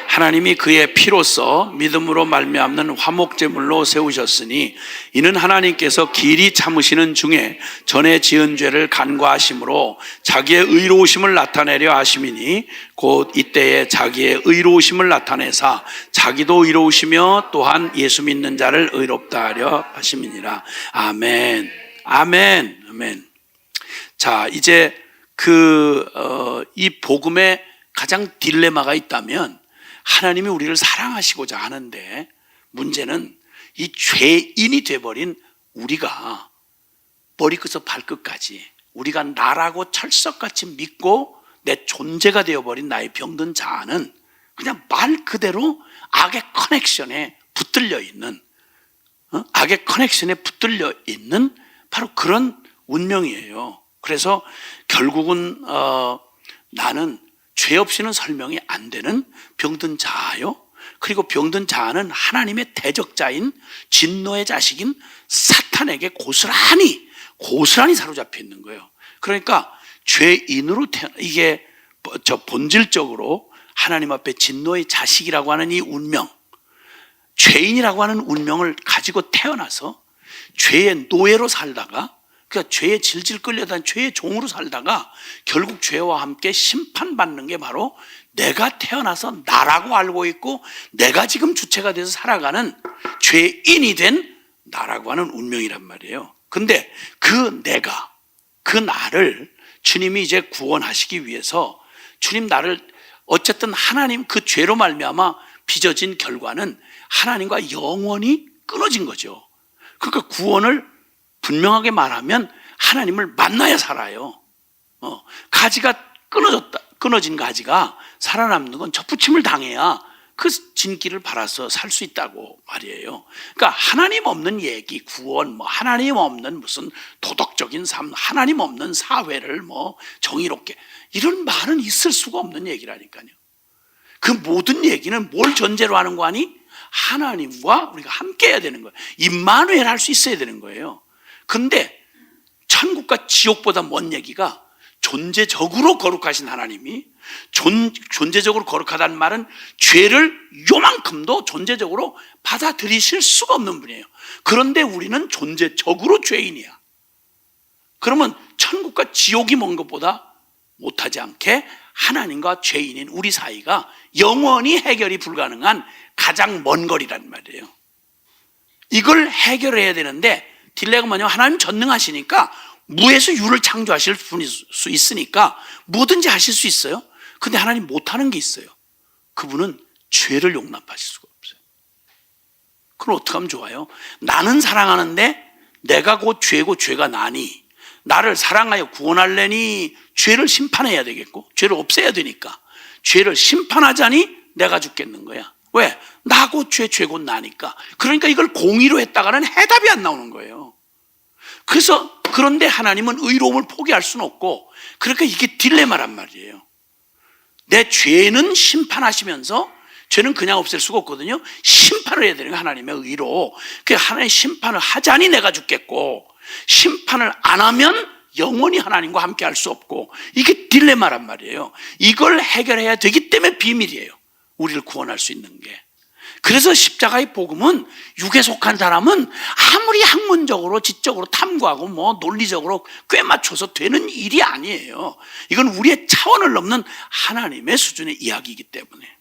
하나님이 그의 피로써 믿음으로 말미암는 화목제물로 세우셨으니 이는 하나님께서 길이 참으시는 중에 전에 지은 죄를 간과하심으로 자기의 의로우심을 나타내려 하심이니 곧 이때에 자기의 의로우심을 나타내사 자기도 의로우시며 또한 예수 믿는 자를 의롭다 하려 하심이니라. 아멘. 아멘. 아멘. 자, 이제 이 복음에 가장 딜레마가 있다면, 하나님이 우리를 사랑하시고자 하는데 문제는 이 죄인이 돼버린 우리가 머리끝에서 발끝까지 우리가 나라고 철석같이 믿고 내 존재가 되어버린 나의 병든 자아는 그냥 말 그대로 악의 커넥션에 붙들려 있는, 악의 커넥션에 붙들려 있는 바로 그런 운명이에요. 그래서 결국은 나는 죄 없이는 설명이 안 되는 병든 자아요. 그리고 병든 자아는 하나님의 대적자인 진노의 자식인 사탄에게 고스란히 사로잡혀 있는 거예요. 그러니까 죄인으로 이게 본질적으로 하나님 앞에 진노의 자식이라고 하는 이 운명, 죄인이라고 하는 운명을 가지고 태어나서 죄의 노예로 살다가, 그러니까 죄에 질질 끌려다니는 죄의 종으로 살다가 결국 죄와 함께 심판받는 게 바로 내가 태어나서 나라고 알고 있고 내가 지금 주체가 돼서 살아가는 죄인이 된 나라고 하는 운명이란 말이에요. 근데 그 나를 주님이 이제 구원하시기 위해서, 주님 나를 어쨌든 하나님 그 죄로 말미암아 빚어진 결과는 하나님과 영원히 끊어진 거죠. 그러니까 구원을 분명하게 말하면 하나님을 만나야 살아요. 가지가 끊어진 가지가 살아남는 건 접붙임을 당해야 그 진기를 바라서 살 수 있다고 말이에요. 그러니까 하나님 없는 얘기, 구원, 뭐 하나님 없는 무슨 도덕적인 삶, 하나님 없는 사회를 뭐 정의롭게, 이런 말은 있을 수가 없는 얘기라니까요. 그 모든 얘기는 뭘 전제로 하는 거 아니? 하나님과 우리가 함께 해야 되는 거예요. 임마누엘 할 수 있어야 되는 거예요. 근데 천국과 지옥보다 먼 얘기가, 존재적으로 거룩하신 하나님이, 존재적으로 거룩하다는 말은 죄를 요만큼도 존재적으로 받아들이실 수가 없는 분이에요. 그런데 우리는 존재적으로 죄인이야. 그러면 천국과 지옥이 먼 것보다 못하지 않게 하나님과 죄인인 우리 사이가 영원히 해결이 불가능한 가장 먼 거리란 말이에요. 이걸 해결해야 되는데, 딜레가 뭐냐면 하나님 전능하시니까 무에서 유를 창조하실 분일 수 있으니까 뭐든지 하실 수 있어요. 근데 하나님 못하는 게 있어요. 그분은 죄를 용납하실 수가 없어요. 그럼 어떻게 하면 좋아요? 나는 사랑하는데 내가 곧 죄고 죄가 나니, 나를 사랑하여 구원하려니 죄를 심판해야 되겠고, 죄를 없애야 되니까 죄를 심판하자니 내가 죽겠는 거야. 왜? 나고 죄고 나니까. 그러니까 이걸 공의로 했다가는 해답이 안 나오는 거예요. 그래서 그런데 하나님은 의로움을 포기할 수는 없고, 그러니까 이게 딜레마란 말이에요. 내 죄는 심판하시면서, 죄는 그냥 없앨 수가 없거든요. 심판을 해야 되는 거, 하나님의 의로. 그 하나님의 심판을 하자니 내가 죽겠고, 심판을 안 하면 영원히 하나님과 함께 할 수 없고, 이게 딜레마란 말이에요. 이걸 해결해야 되기 때문에 비밀이에요. 우리를 구원할 수 있는 게. 그래서 십자가의 복음은, 육에 속한 사람은 아무리 학문적으로 지적으로 탐구하고 뭐 논리적으로 꽤 맞춰서 되는 일이 아니에요. 이건 우리의 차원을 넘는 하나님의 수준의 이야기이기 때문에.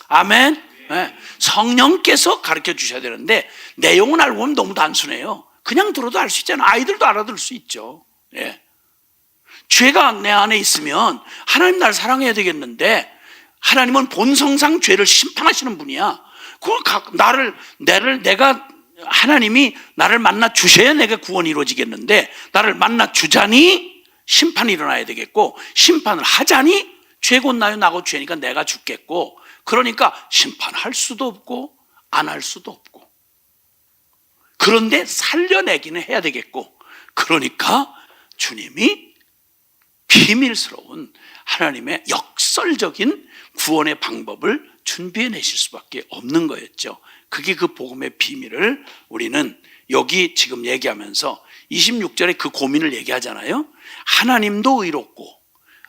아멘. 네. 성령께서 가르쳐 주셔야 되는데, 내용은 알고 보면 너무 단순해요. 그냥 들어도 알 수 있잖아요. 아이들도 알아들을 수 있죠. 예. 죄가 내 안에 있으면 하나님 나를 사랑해야 되겠는데, 하나님은 본성상 죄를 심판하시는 분이야. 내가 하나님이 나를 만나 주셔야 내가 구원이 이루어지겠는데, 나를 만나 주자니 심판이 일어나야 되겠고, 심판을 하자니 죄곧 나요, 나고 죄니까 내가 죽겠고, 그러니까 심판할 수도 없고 안 할 수도 없고, 그런데 살려내기는 해야 되겠고, 그러니까 주님이 비밀스러운 하나님의 역설적인 구원의 방법을 준비해 내실 수밖에 없는 거였죠. 그게 그 복음의 비밀을 우리는 여기 지금 얘기하면서 26절에 그 고민을 얘기하잖아요. 하나님도 의롭고,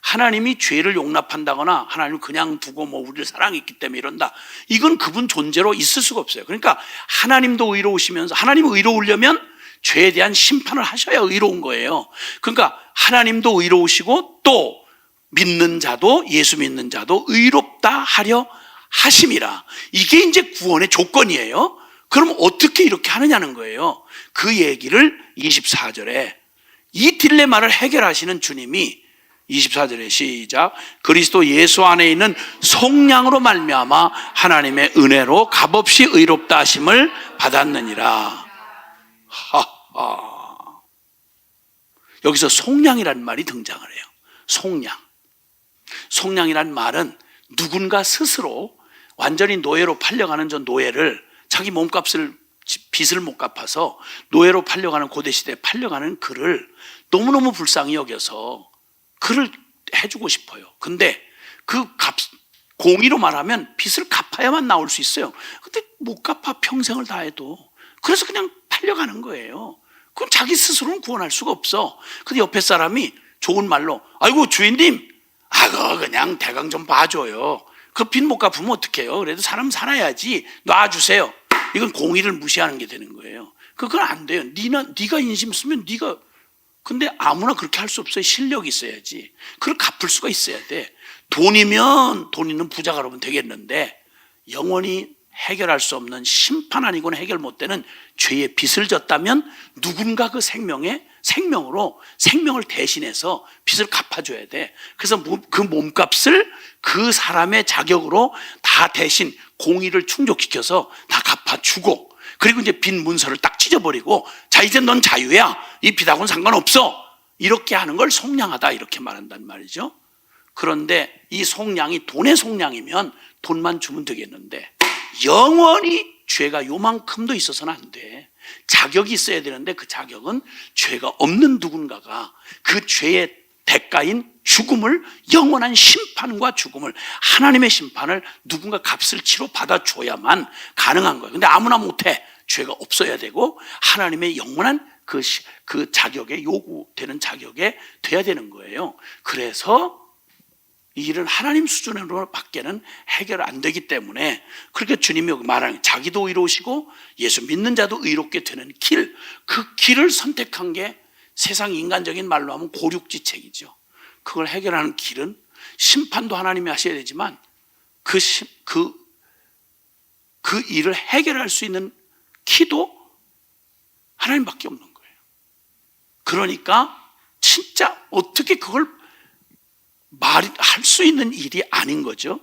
하나님이 죄를 용납한다거나 하나님 그냥 두고 뭐 우리를 사랑했기 때문에 이런다, 이건 그분 존재로 있을 수가 없어요. 그러니까 하나님도 의로우시면서, 하나님 의로우려면 죄에 대한 심판을 하셔야 의로운 거예요. 그러니까 하나님도 의로우시고, 또 믿는 자도, 예수 믿는 자도 의롭다 하려 하심이라. 이게 이제 구원의 조건이에요. 그럼 어떻게 이렇게 하느냐는 거예요. 그 얘기를 24절에 이 딜레마를 해결하시는 주님이 24절에 시작. 그리스도 예수 안에 있는 속량으로 말미암아 하나님의 은혜로 값없이 의롭다 하심을 받았느니라. 하하. 여기서 속량이라는 말이 등장을 해요. 속량. 속량이라는 말은 누군가 스스로 완전히 노예로 팔려가는 저 노예를, 자기 몸값을, 빚을 못 갚아서 노예로 팔려가는, 고대시대에 팔려가는 그를 너무너무 불쌍히 여겨서 그를 해주고 싶어요. 근데 그 공의로 말하면 빚을 갚아야만 나올 수 있어요. 근데 못 갚아, 평생을 다해도. 그래서 그냥 팔려가는 거예요. 그럼 자기 스스로는 구원할 수가 없어. 근데 옆에 사람이 좋은 말로, 아이고 주인님, 그냥 대강 좀 봐줘요. 그 빚 못 갚으면 어떡해요? 그래도 사람 살아야지, 놔주세요. 이건 공의를 무시하는 게 되는 거예요. 그건 안 돼요. 네가 인심 쓰면 네가, 근데 아무나 그렇게 할 수 없어요. 실력이 있어야지. 그걸 갚을 수가 있어야 돼. 돈이면 돈 있는 부자가 그러면 되겠는데, 영원히 해결할 수 없는, 심판 아니고는 해결 못 되는 죄의 빚을 졌다면 누군가 그 생명으로 생명을 대신해서 빚을 갚아줘야 돼. 그래서 그 몸값을 그 사람의 자격으로 다 대신 공의를 충족시켜서 다 갚아주고, 그리고 이제 빚 문서를 딱 찢어버리고, 자 이제 넌 자유야, 이 빚하고는 상관없어, 이렇게 하는 걸 속량하다, 이렇게 말한단 말이죠. 그런데 이 속량이 돈의 속량이면 돈만 주면 되겠는데 영원히 죄가 요만큼도 있어서는 안 돼. 자격이 있어야 되는데 그 자격은 죄가 없는 누군가가 그 죄의 대가인 죽음을, 영원한 심판과 죽음을, 하나님의 심판을 누군가 값을 치러 받아줘야만 가능한 거예요. 근데 아무나 못해. 죄가 없어야 되고 하나님의 영원한 그 자격에, 요구되는 자격에 돼야 되는 거예요. 그래서 이 일은 하나님 수준으로 밖에는 해결 안 되기 때문에, 그렇게 주님이 말하는 자기도 의로우시고 예수 믿는 자도 의롭게 되는 길, 그 길을 선택한 게 세상 인간적인 말로 하면 고륙지책이죠. 그걸 해결하는 길은 심판도 하나님이 하셔야 되지만 그 일을 해결할 수 있는 키도 하나님밖에 없는 거예요. 그러니까 진짜 어떻게 그걸 말할 수 있는 일이 아닌 거죠.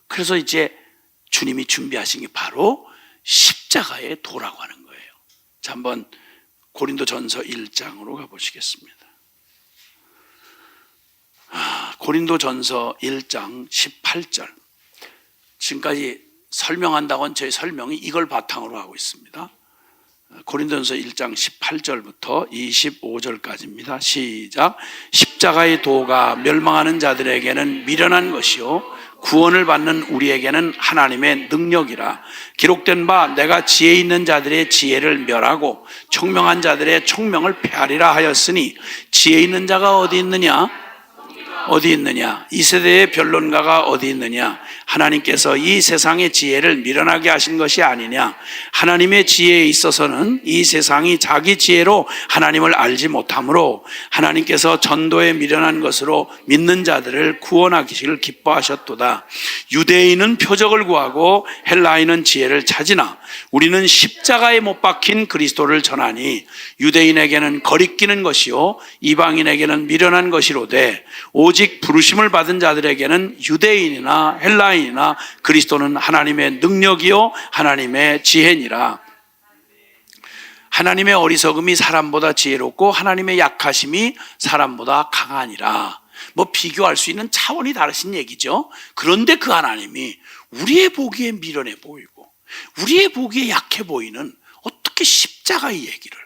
그래서 이제 주님이 준비하신 게 바로 십자가의 도라고 하는 거예요. 자, 한번 고린도전서 1장으로 가보시겠습니다. 고린도전서 1장 18절. 지금까지 설명한다고는 제 설명이 이걸 바탕으로 하고 있습니다. 고린도전서 1장 18절부터 25절까지입니다. 시작. 십자가의 도가 멸망하는 자들에게는 미련한 것이요 구원을 받는 우리에게는 하나님의 능력이라. 기록된 바 내가 지혜 있는 자들의 지혜를 멸하고 총명한 자들의 총명을 폐하리라 하였으니, 지혜 있는 자가 어디 있느냐? 어디 있느냐? 이 세대의 변론가가 어디 있느냐? 하나님께서 이 세상의 지혜를 미련하게 하신 것이 아니냐? 하나님의 지혜에 있어서는 이 세상이 자기 지혜로 하나님을 알지 못하므로 하나님께서 전도에 미련한 것으로 믿는 자들을 구원하기를 기뻐하셨도다. 유대인은 표적을 구하고 헬라인은 지혜를 찾으나 우리는 십자가에 못 박힌 그리스도를 전하니, 유대인에게는 거리끼는 것이요 이방인에게는 미련한 것이로되 오직 부르심을 받은 자들에게는 유대인이나 헬라인이나 그리스도는 하나님의 능력이요 하나님의 지혜니라. 하나님의 어리석음이 사람보다 지혜롭고 하나님의 약하심이 사람보다 강하니라. 뭐 비교할 수 있는 차원이 다르신 얘기죠. 그런데 그 하나님이 우리의 보기에 미련해 보이고 우리의 보기에 약해 보이는 어떻게 십자가의 얘기를,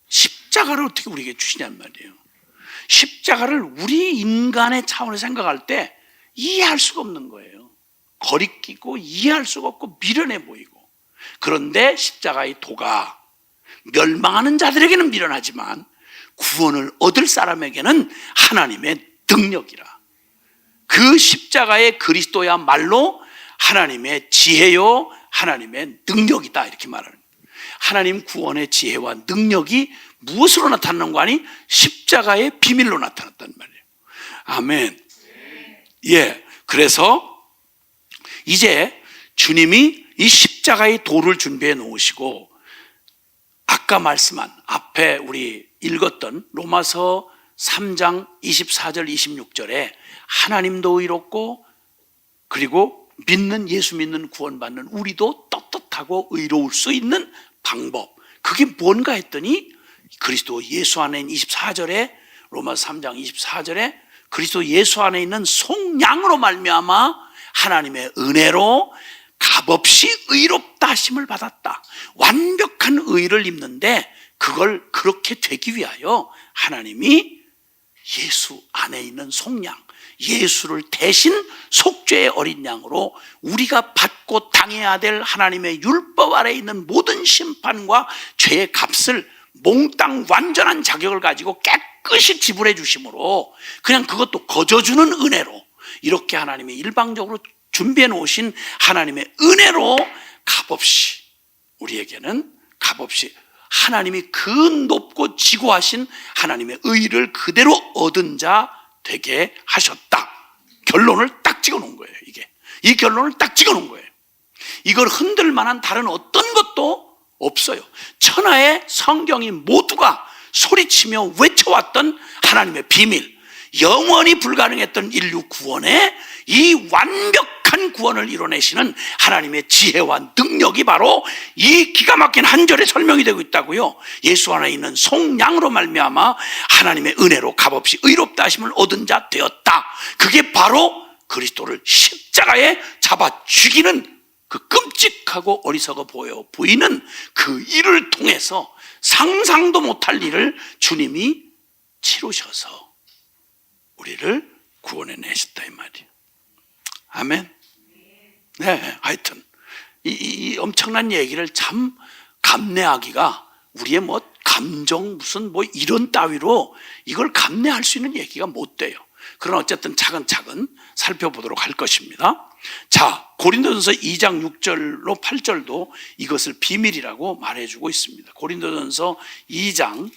십자가를 어떻게 우리에게 주시냔 말이에요. 십자가를 우리 인간의 차원에서 생각할 때 이해할 수가 없는 거예요. 거리끼고 이해할 수가 없고 미련해 보이고. 그런데 십자가의 도가 멸망하는 자들에게는 미련하지만 구원을 얻을 사람에게는 하나님의 능력이라. 그 십자가의 그리스도야말로 하나님의 지혜요 하나님의 능력이다, 이렇게 말하는 거예요. 하나님 구원의 지혜와 능력이 무엇으로 나타나는 거 아니? 십자가의 비밀로 나타났단 말이에요. 아멘. 예. 그래서 이제 주님이 이 십자가의 도를 준비해 놓으시고, 아까 말씀한 앞에 우리 읽었던 로마서 3장 24절 26절에 하나님도 의롭고 그리고 예수 믿는 구원받는 우리도 떳떳하고 의로울 수 있는 방법, 그게 뭔가 했더니 그리스도 예수 안에 있는 24절에, 로마서 3장 24절에 그리스도 예수 안에 있는 속량으로 말미암아 하나님의 은혜로 값없이 의롭다 하심을 받았다. 완벽한 의를 입는데 그걸 그렇게 되기 위하여 하나님이 예수 안에 있는 속량, 예수를 대신 속죄의 어린 양으로 우리가 받고 당해야 될 하나님의 율법 아래 있는 모든 심판과 죄의 값을 몽땅 완전한 자격을 가지고 깨끗이 지불해 주심으로, 그냥 그것도 거저주는 은혜로, 이렇게 하나님이 일방적으로 준비해 놓으신 하나님의 은혜로 값없이, 우리에게는 값없이 하나님이 그 높고 지고하신 하나님의 의를 그대로 얻은 자 되게 하셨다. 결론을 딱 찍어 놓은 거예요. 이 결론을 딱 찍어 놓은 거예요. 이걸 흔들 만한 다른 어떤 것도 없어요. 천하의 성경이 모두가 소리치며 외쳐왔던 하나님의 비밀, 영원히 불가능했던 인류 구원에 이 완벽한 구원을 이뤄내시는 하나님의 지혜와 능력이 바로 이 기가 막힌 한 절에 설명이 되고 있다고요. 예수 안에 있는 속량으로 말미암아 하나님의 은혜로 값없이 의롭다 하심을 얻은 자 되었다. 그게 바로 그리스도를 십자가에 잡아 죽이는 그 끔찍하고 어리석어 보이는 그 일을 통해서 상상도 못할 일을 주님이 치르셔서 우리를 구원해 내셨다 이 말이에요. 아멘. 네, 하여튼 이 엄청난 얘기를 참 감내하기가 우리의 뭐 감정 무슨 뭐 이런 따위로 이걸 감내할 수 있는 얘기가 못 돼요. 그러나 어쨌든 차근차근 살펴보도록 할 것입니다. 자, 고린도전서 2장 6절로 8절도 이것을 비밀이라고 말해주고 있습니다. 고린도전서 2장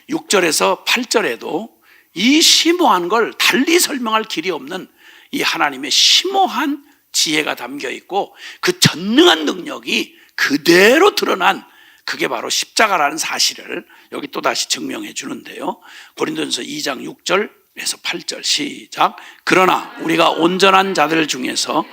6절에서 8절에도 이 심오한 걸 달리 설명할 길이 없는 이 하나님의 심오한 지혜가 담겨 있고 그 전능한 능력이 그대로 드러난 그게 바로 십자가라는 사실을 여기 또 다시 증명해 주는데요. 고린도전서 2장 6절에서 8절 시작. 그러나 우리가 온전한 자들 중에서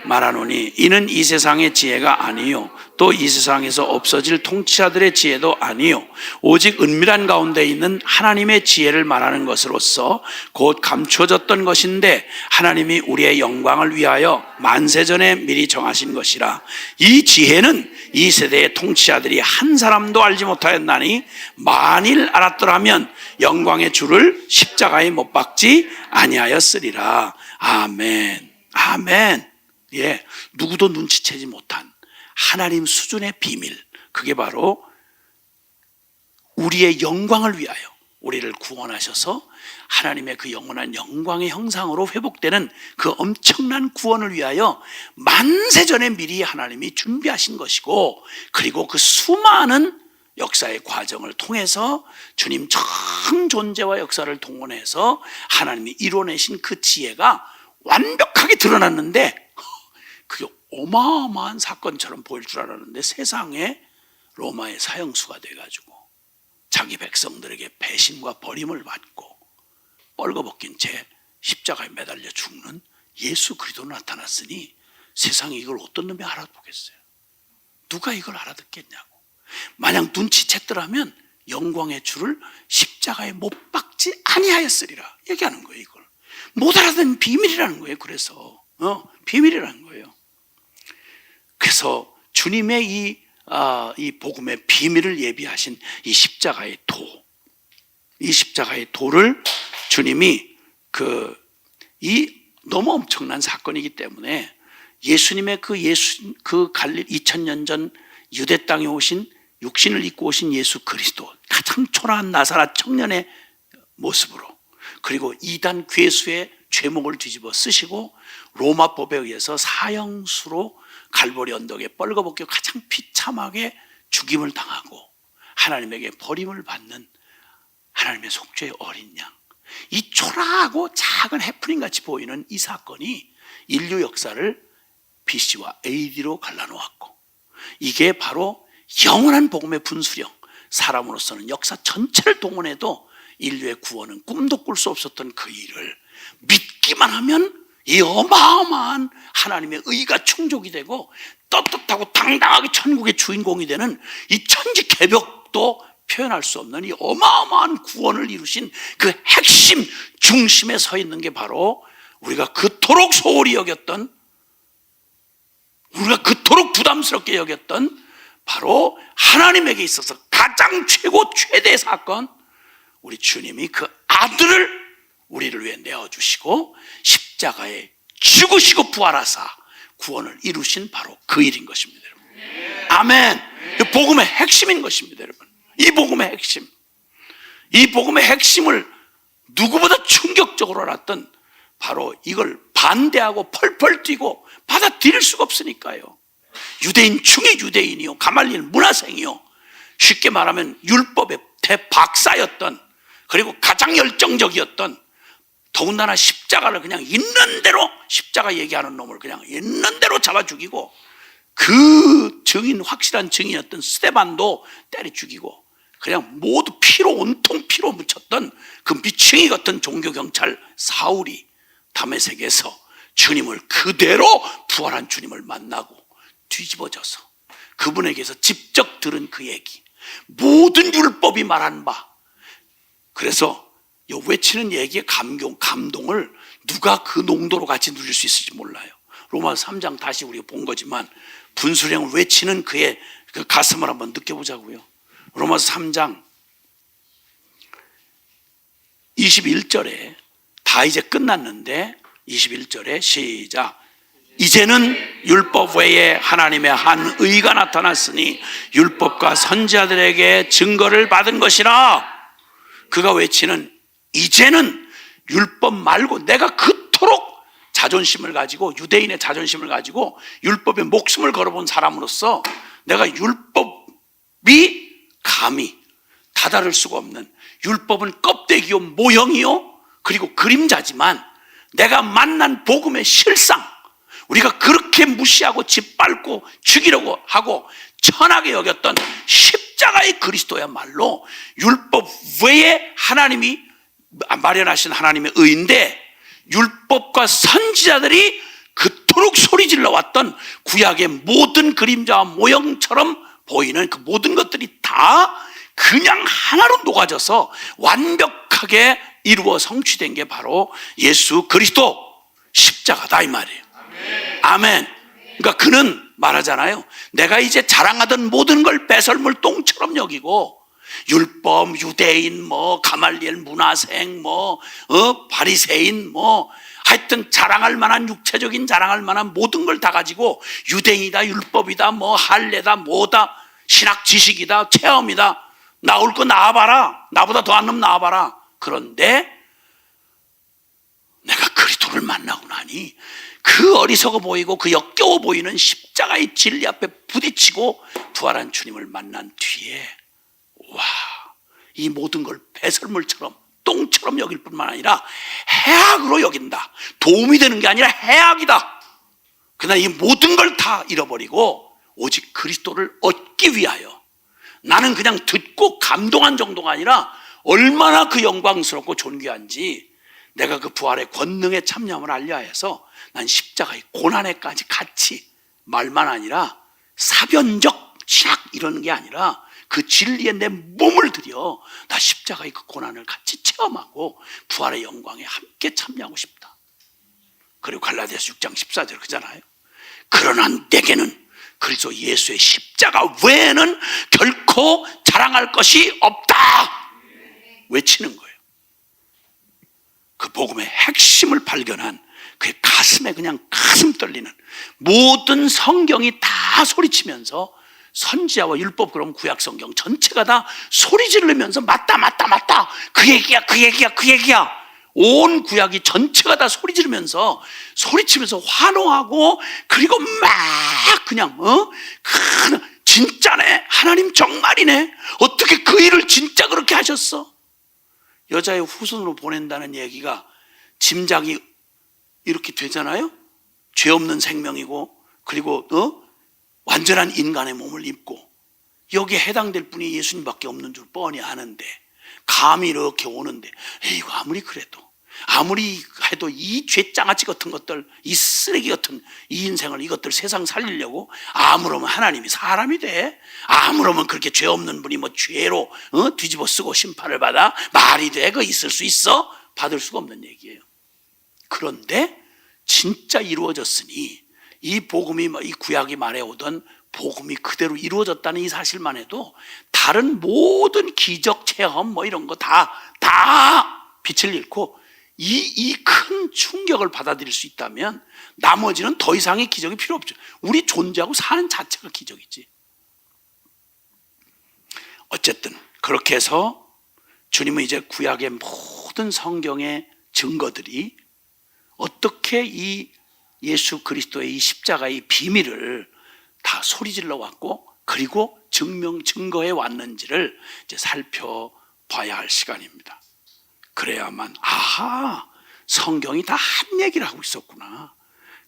말하노니 이는 이 세상의 지혜가 아니요 또 이 세상에서 없어질 통치자들의 지혜도 아니요 오직 은밀한 가운데 있는 하나님의 지혜를 말하는 것으로서 곧 감추어졌던 것인데 하나님이 우리의 영광을 위하여 만세전에 미리 정하신 것이라. 이 지혜는 이 세대의 통치자들이 한 사람도 알지 못하였나니 만일 알았더라면 영광의 주를 십자가에 못 박지 아니하였으리라. 아멘. 아멘. 예, 누구도 눈치채지 못한 하나님 수준의 비밀, 그게 바로 우리의 영광을 위하여 우리를 구원하셔서 하나님의 그 영원한 영광의 형상으로 회복되는 그 엄청난 구원을 위하여 만세전에 미리 하나님이 준비하신 것이고, 그리고 그 수많은 역사의 과정을 통해서 주님 전 존재와 역사를 동원해서 하나님이 이뤄내신 그 지혜가 완벽하게 드러났는데 그게 어마어마한 사건처럼 보일 줄 알았는데 세상에 로마의 사형수가 돼가지고 자기 백성들에게 배신과 버림을 받고 뻘거벗긴 채 십자가에 매달려 죽는 예수 그리스도로 나타났으니 세상에 이걸 어떤 놈이 알아보겠어요? 누가 이걸 알아듣겠냐고. 만약 눈치챘더라면 영광의 주를 십자가에 못 박지 아니하였으리라 얘기하는 거예요. 이걸 못 알아듣는 비밀이라는 거예요. 그래서 비밀이라는 거예요. 그래서 주님의 이 복음의 비밀을 예비하신 이 십자가의 이 십자가의 도를 주님이 이 너무 엄청난 사건이기 때문에 예수님의 그 갈릴 2000년 전 유대 땅에 오신 육신을 입고 오신 예수 그리스도, 가장 초라한 나사렛 청년의 모습으로, 그리고 이단 괴수의 죄목을 뒤집어 쓰시고 로마법에 의해서 사형수로 갈보리 언덕에 뻘거벗겨 가장 비참하게 죽임을 당하고 하나님에게 버림을 받는 하나님의 속죄의 어린 양, 이 초라하고 작은 해프닝 같이 보이는 이 사건이 인류 역사를 BC와 AD로 갈라놓았고, 이게 바로 영원한 복음의 분수령, 사람으로서는 역사 전체를 동원해도 인류의 구원은 꿈도 꿀 수 없었던 그 일을 믿기만 하면 이 어마어마한 하나님의 의가 충족이 되고 떳떳하고 당당하게 천국의 주인공이 되는 이 천지개벽도 표현할 수 없는 이 어마어마한 구원을 이루신 그 핵심 중심에 서 있는 게 바로 우리가 그토록 소홀히 여겼던, 우리가 그토록 부담스럽게 여겼던 바로 하나님에게 있어서 가장 최대의 사건, 우리 주님이 그 아들을 우리를 위해 내어주시고 십자가에 죽으시고 부활하사 구원을 이루신 바로 그 일인 것입니다, 여러분. 아멘. 이 복음의 핵심인 것입니다, 여러분. 이 복음의 핵심, 이 복음의 핵심을 누구보다 충격적으로 알았던 바로 이걸 반대하고 펄펄 뛰고 받아들일 수가 없으니까요. 유대인 중에 유대인이요, 가말리엘 문화생이요, 쉽게 말하면 율법의 대박사였던, 그리고 가장 열정적이었던, 더군다나 십자가를 그냥 있는 대로, 십자가 얘기하는 놈을 그냥 있는 대로 잡아 죽이고, 그 증인, 확실한 증인이었던 스데반도 때려 죽이고, 그냥 모두 온통 피로 묻혔던 그 미층이 같은 종교경찰 사울이 다메섹에서 주님을 그대로 부활한 주님을 만나고 뒤집어져서 그분에게서 직접 들은 그 얘기, 모든 율법이 말한 바, 그래서 요 외치는 얘기의 감동을 누가 그 농도로 같이 누릴 수 있을지 몰라요. 로마서 3장 다시 우리가 본 거지만 분수령을 외치는 그의 그 가슴을 한번 느껴보자고요. 로마서 3장 21절에 다 이제 끝났는데 21절에 시작. 이제는 율법 외에 하나님의 한 의가 나타났으니 율법과 선지자들에게 증거를 받은 것이라. 그가 외치는 이제는 율법 말고 내가 그토록 자존심을 가지고 유대인의 자존심을 가지고 율법에 목숨을 걸어본 사람으로서 내가 율법이 감히 다다를 수가 없는, 율법은 껍데기요 모형이요 그리고 그림자지만 내가 만난 복음의 실상, 우리가 그렇게 무시하고 짓밟고 죽이려고 하고 천하게 여겼던 십자가의 그리스도야말로 율법 외에 하나님이 마련하신 하나님의 의인데, 율법과 선지자들이 그토록 소리질러 왔던 구약의 모든 그림자와 모형처럼 보이는 그 모든 것들이 다 그냥 하나로 녹아져서 완벽하게 이루어 성취된 게 바로 예수 그리스도 십자가다 이 말이에요. 아멘. 그러니까 그는 말하잖아요. 내가 이제 자랑하던 모든 걸 배설물 똥처럼 여기고 율법, 유대인, 가말리엘 문화생, 바리새인, 하여튼 자랑할 만한 육체적인 자랑할 만한 모든 걸 다 가지고 유대인이다, 율법이다, 할례다, 뭐다, 신학 지식이다, 체험이다, 나올 거 나와봐라, 나보다 더한 놈 나와봐라. 그런데 내가 그리스도를 만나고 나니 그 어리석어 보이고 그 역겨워 보이는 십자가의 진리 앞에 부딪히고 부활한 주님을 만난 뒤에 와, 이 모든 걸 배설물처럼 똥처럼 여길 뿐만 아니라 해악으로 여긴다. 도움이 되는 게 아니라 해악이다. 그러나 이 모든 걸 다 잃어버리고 오직 그리스도를 얻기 위하여 나는 그냥 듣고 감동한 정도가 아니라 얼마나 그 영광스럽고 존귀한지 내가 그 부활의 권능에 참여함을 알려해서 난 십자가의 고난에까지 같이 말만 아니라 사변적 신학 이러는 게 아니라 그 진리에 내 몸을 들여 나 십자가의 그 고난을 같이 체험하고 부활의 영광에 함께 참여하고 싶다. 그리고 갈라디아서 6장 14절 그잖아요. 그러나 내게는 그리스도 예수의 십자가 외에는 결코 자랑할 것이 없다 외치는 거예요. 그 복음의 핵심을 발견한 그의 가슴에 그냥 가슴 떨리는, 모든 성경이 다 소리치면서 선지자와 율법, 그럼 구약 성경 전체가 다 소리 지르면서 맞다 그 얘기야 그 얘기야 그 얘기야, 온 구약이 전체가 다 소리 지르면서 소리치면서 환호하고 그리고 막 그냥 진짜네, 하나님 정말이네, 어떻게 그 일을 진짜 그렇게 하셨어. 여자의 후손으로 보낸다는 얘기가 짐작이 이렇게 되잖아요. 죄 없는 생명이고 그리고 완전한 인간의 몸을 입고 여기에 해당될 분이 예수님밖에 없는 줄 뻔히 아는데 감히 이렇게 오는데 이거 아무리 그래도 아무리 해도 이 죄장아찌 같은 것들, 이 쓰레기 같은 이 인생을, 이것들 세상 살리려고 아무러면 하나님이 사람이 돼? 아무러면 그렇게 죄 없는 분이 죄로 뒤집어 쓰고 심판을 받아? 말이 돼? 그거 있을 수 있어? 받을 수가 없는 얘기예요. 그런데 진짜 이루어졌으니 이 복음이, 이 구약이 말해오던 복음이 그대로 이루어졌다는 이 사실만 해도 다른 모든 기적 체험 이런 거 다 빛을 잃고 이 큰 충격을 받아들일 수 있다면 나머지는 더 이상의 기적이 필요 없죠. 우리 존재하고 사는 자체가 기적이지. 어쨌든 그렇게 해서 주님은 이제 구약의 모든 성경의 증거들이 어떻게 이 예수 그리스도의 이 십자가의 비밀을 다 소리질러 왔고 그리고 증거해 왔는지를 이제 살펴봐야 할 시간입니다. 그래야만 아하, 성경이 다 한 얘기를 하고 있었구나.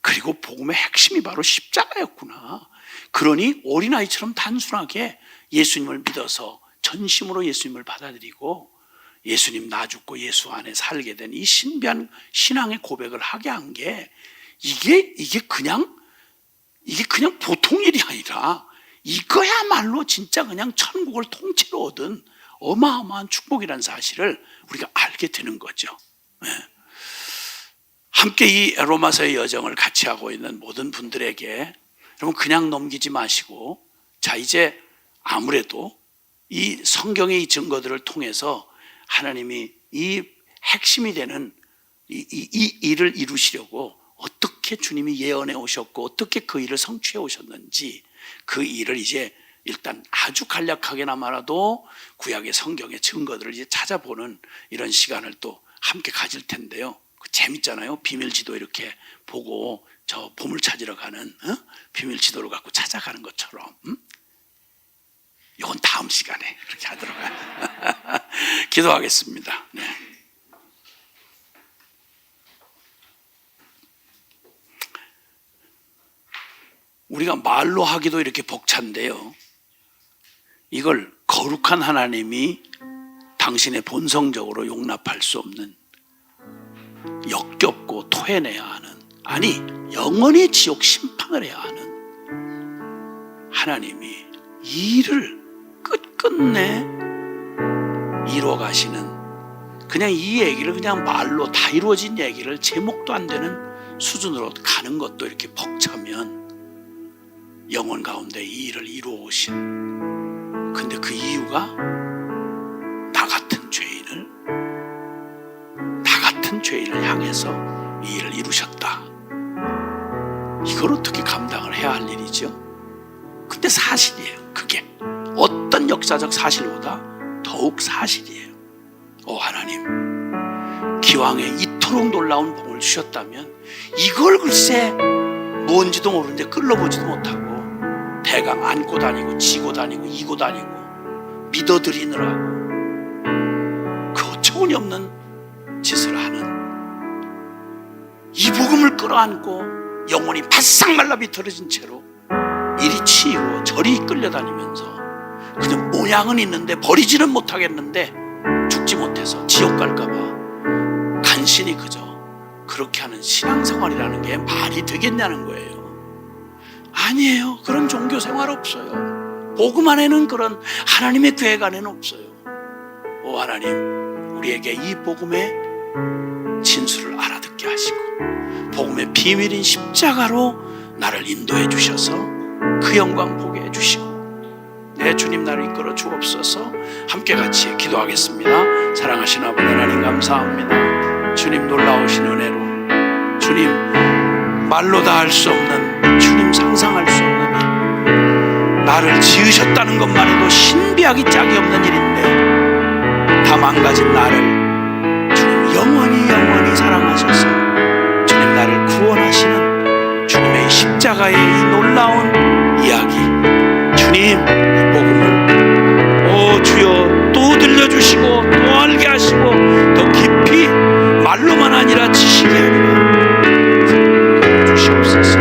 그리고 복음의 핵심이 바로 십자가였구나. 그러니 어린아이처럼 단순하게 예수님을 믿어서 전심으로 예수님을 받아들이고 예수님 나 죽고 예수 안에 살게 된 이 신비한 신앙의 고백을 하게 한 게 이게 그냥 보통 일이 아니라 이거야말로 진짜 그냥 천국을 통째로 얻은 어마어마한 축복이라는 사실을 우리가 알게 되는 거죠. 함께 이 로마서의 여정을 같이 하고 있는 모든 분들에게 여러분 그냥 넘기지 마시고, 자 이제 아무래도 이 성경의 이 증거들을 통해서 하나님이 이 핵심이 되는 이 일을 이루시려고 어떻게 주님이 예언해 오셨고 어떻게 그 일을 성취해 오셨는지, 그 일을 이제 일단 아주 간략하게나마라도 구약의 성경의 증거들을 이제 찾아보는 이런 시간을 또 함께 가질 텐데요. 재밌잖아요. 비밀지도 이렇게 보고 저 보물 찾으러 가는 비밀지도를 갖고 찾아가는 것처럼. 이건 다음 시간에 그렇게 하도록 기도하겠습니다. 네. 우리가 말로 하기도 이렇게 벅찬데요, 이걸 거룩한 하나님이 당신의 본성적으로 용납할 수 없는, 역겹고 토해내야 하는, 아니 영원히 지옥 심판을 해야 하는 하나님이 이 일을 끝끝내 이루어 가시는, 그냥 이 얘기를 그냥 말로 다 이루어진 얘기를 제목도 안 되는 수준으로 가는 것도 이렇게 벅차면 영원 가운데 이 일을 이루어 오신, 근데 그 이유가 나 같은 죄인을 향해서 이 일을 이루셨다. 이걸 어떻게 감당을 해야 할 일이죠? 근데 사실이에요. 그게 어떤 역사적 사실보다 더욱 사실이에요. 오 하나님, 기왕에 이토록 놀라운 복을 주셨다면 이걸 글쎄 뭔지도 모르는데 끌러보지도 못하고 대강 안고 다니고 지고 다니고 이고 다니고 믿어드리느라 그 어처구니없는 짓을 하는, 이 복음을 끌어안고 영혼이 바싹 말라 비틀어진 채로 이리 치이고 저리 끌려다니면서 그냥 모양은 있는데 버리지는 못하겠는데 죽지 못해서 지옥 갈까봐 간신히 그저 그렇게 하는 신앙생활이라는 게 말이 되겠냐는 거예요. 아니에요. 그런 종교생활 없어요. 복음 안에는 그런 하나님의 계획 안에는 없어요. 오 하나님, 우리에게 이 복음의 진수를 알아듣게 하시고 복음의 비밀인 십자가로 나를 인도해 주셔서 그 영광 보게 해주시고, 내 주님 나를 이끌어 주옵소서. 함께 같이 기도하겠습니다. 사랑하신 아버지 하나님 감사합니다. 주님 놀라우신 은혜로, 주님 말로 다 할 수 없는, 주님 상상할 수 없는 일, 나를 지으셨다는 것만 해도 신비하기 짝이 없는 일인데 다 망가진 나를 주님 영원히 사랑하셔서 주님 나를 구원하시는 주님의 십자가의 이 놀라운 이야기, 주님 이 복음을 주여 또 들려주시고 또 알게 하시고 더 깊이 말로만 아니라 지식이 아니라 주시옵소서.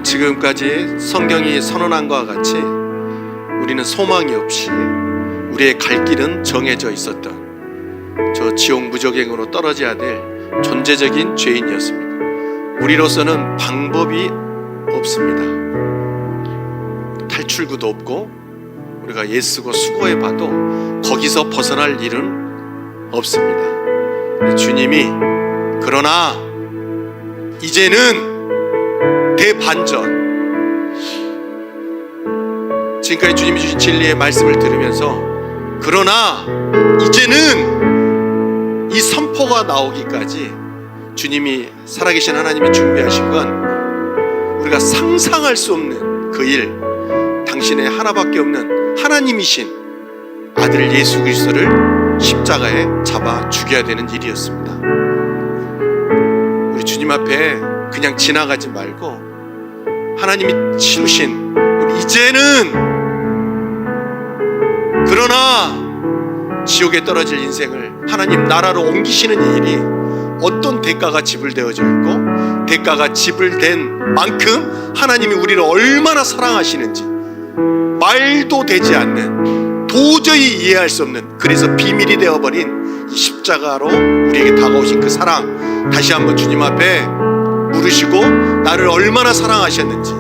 지금까지 성경이 선언한 것과 같이 우리는 소망이 없이 우리의 갈 길은 정해져 있었던 저 지옥 무적행으로 떨어져야 될 존재적인 죄인이었습니다. 우리로서는 방법이 없습니다. 탈출구도 없고 우리가 애쓰고 수고해봐도 거기서 벗어날 일은 없습니다. 주님이 그러나 이제는 대반전, 지금까지 주님이 주신 진리의 말씀을 들으면서 그러나 이제는 이 선포가 나오기까지 주님이 살아계신 하나님이 준비하신 건 우리가 상상할 수 없는 그 일, 당신의 하나밖에 없는 하나님이신 아들 예수 그리스도를 십자가에 잡아 죽여야 되는 일이었습니다. 우리 주님 앞에 그냥 지나가지 말고 하나님이 치루신 이제는 그러나 지옥에 떨어질 인생을 하나님 나라로 옮기시는 일이 어떤 대가가 지불되어져 있고 대가가 지불된 만큼 하나님이 우리를 얼마나 사랑하시는지 말도 되지 않는, 도저히 이해할 수 없는, 그래서 비밀이 되어버린 이 십자가로 우리에게 다가오신 그 사랑, 다시 한번 주님 앞에 물으시고 나를 얼마나 사랑하셨는지,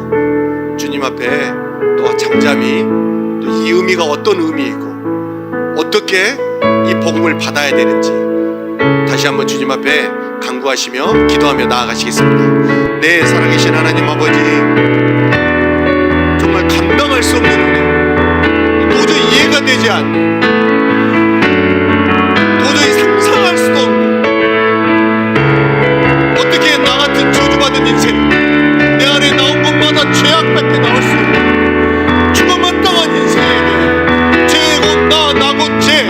주님 앞에 또 잠잠히 또 이 의미가 어떤 의미이고 어떻게 이 복음을 받아야 되는지 다시 한번 주님 앞에 간구하시며 기도하며 나아가시겠습니다. 네, 살아계신 하나님 아버지, 정말 감당할 수 없는 은혜, 도저히 이해가 되지 않는, 도저히 상상할 수도 없는, 어떻게 나 같은 저주받은 인생, 내 안에 나온 것마다 죄악밖에 나올 수 없는 죽어만 당한 인생에게 죄고 나곧 죄,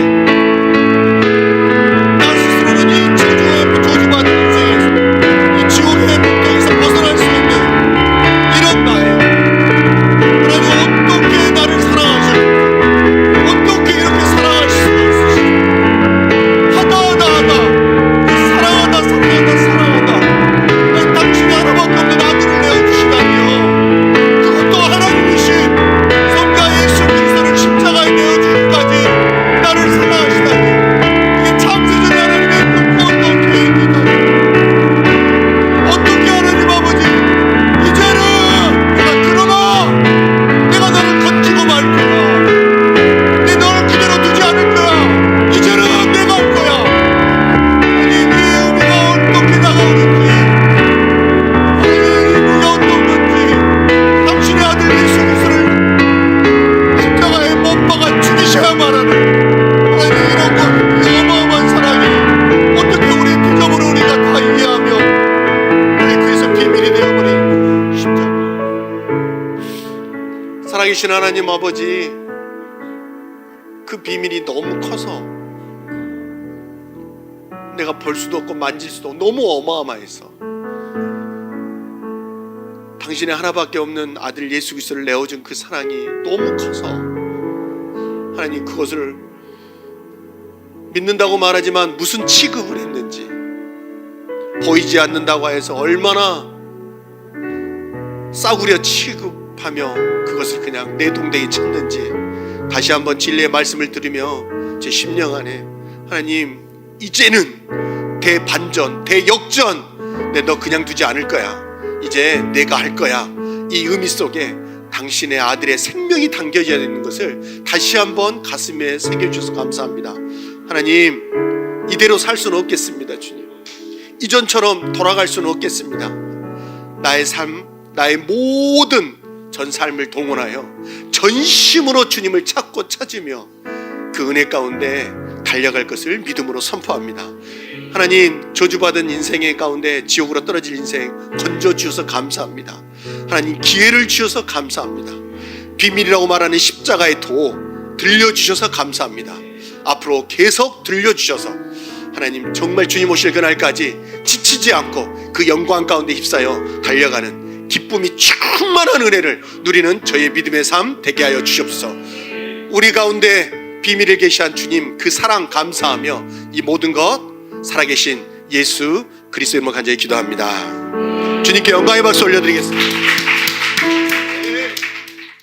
나 스스로는 이 저주받은 인생에서, 이 지옥의 목적에서 벗어날 수 없는 이런 나예요. 하나님, 어떻게 나를 사랑하실까? 어떻게 이렇게 사랑할 수가 있으실까? 사랑하다. 아니, 당신이 하나밖에 없는 아들을 내어주시다니요. 그것도 하나님이신 성자 예수 그리스도를 십자가에 내어주기까지 나를 사랑하시다니, 이게 창세전에 하나님의 그 구원도 계획이다. 어떻게 하나님 아버지, 이제는 내가 너를 건지고 말 거야. 내 너를 그대로 두지 않을 거야. 이제는 내가 할 거야. 아니, 이 의미가 어떻게 다가오는지, 아니, 이 의미가 어떤 건지, 당신의 아들 예수 그리스도를 십자가에 못 박아 죽이셔야만 하는, 아니, 이런 것, 이 어마어마한 사랑이 어떻게 우리의 비전으로 우리가 다 이해하며, 아니, 그래서 비밀이 되어버린 십자가. 살아계신 하나님 아버지, 그 비밀이 너무 커서 내가 볼 수도 없고 만질 수도 없고 너무 어마어마해서 당신의 하나밖에 없는 아들 예수 그리스도를 내어준 그 사랑이 너무 커서 하나님, 그것을 믿는다고 말하지만 무슨 취급을 했는지, 보이지 않는다고 해서 얼마나 싸구려 취급하며 그것을 그냥 내동댕이 쳤는지 다시 한번 진리의 말씀을 들으며 제 심령 안에, 하나님, 이제는 대반전, 대역전, 너 그냥 두지 않을 거야. 이제 내가 할 거야. 이 의미 속에 당신의 아들의 생명이 담겨져야 되는 것을 다시 한번 가슴에 새겨주셔서 감사합니다. 하나님, 이대로 살 수는 없겠습니다. 주님, 이전처럼 돌아갈 수는 없겠습니다. 나의 삶, 나의 모든 전 삶을 동원하여 전심으로 주님을 찾고 찾으며 그 은혜 가운데 달려갈 것을 믿음으로 선포합니다. 하나님, 저주받은 인생의 가운데 지옥으로 떨어질 인생 건져주셔서 감사합니다. 하나님, 기회를 주셔서 감사합니다. 비밀이라고 말하는 십자가의 도 들려주셔서 감사합니다. 앞으로 계속 들려주셔서 하나님, 정말 주님 오실 그날까지 지치지 않고 그 영광 가운데 휩싸여 달려가는 기쁨이 충만한 은혜를 누리는 저의 믿음의 삶 되게 하여 주시옵소서. 우리 가운데 비밀을 계시한 주님, 그 사랑 감사하며 이 모든 것 살아계신 예수 그리스도의 이름으로 간절히 기도합니다. 주님께 영광의 박수 올려드리겠습니다.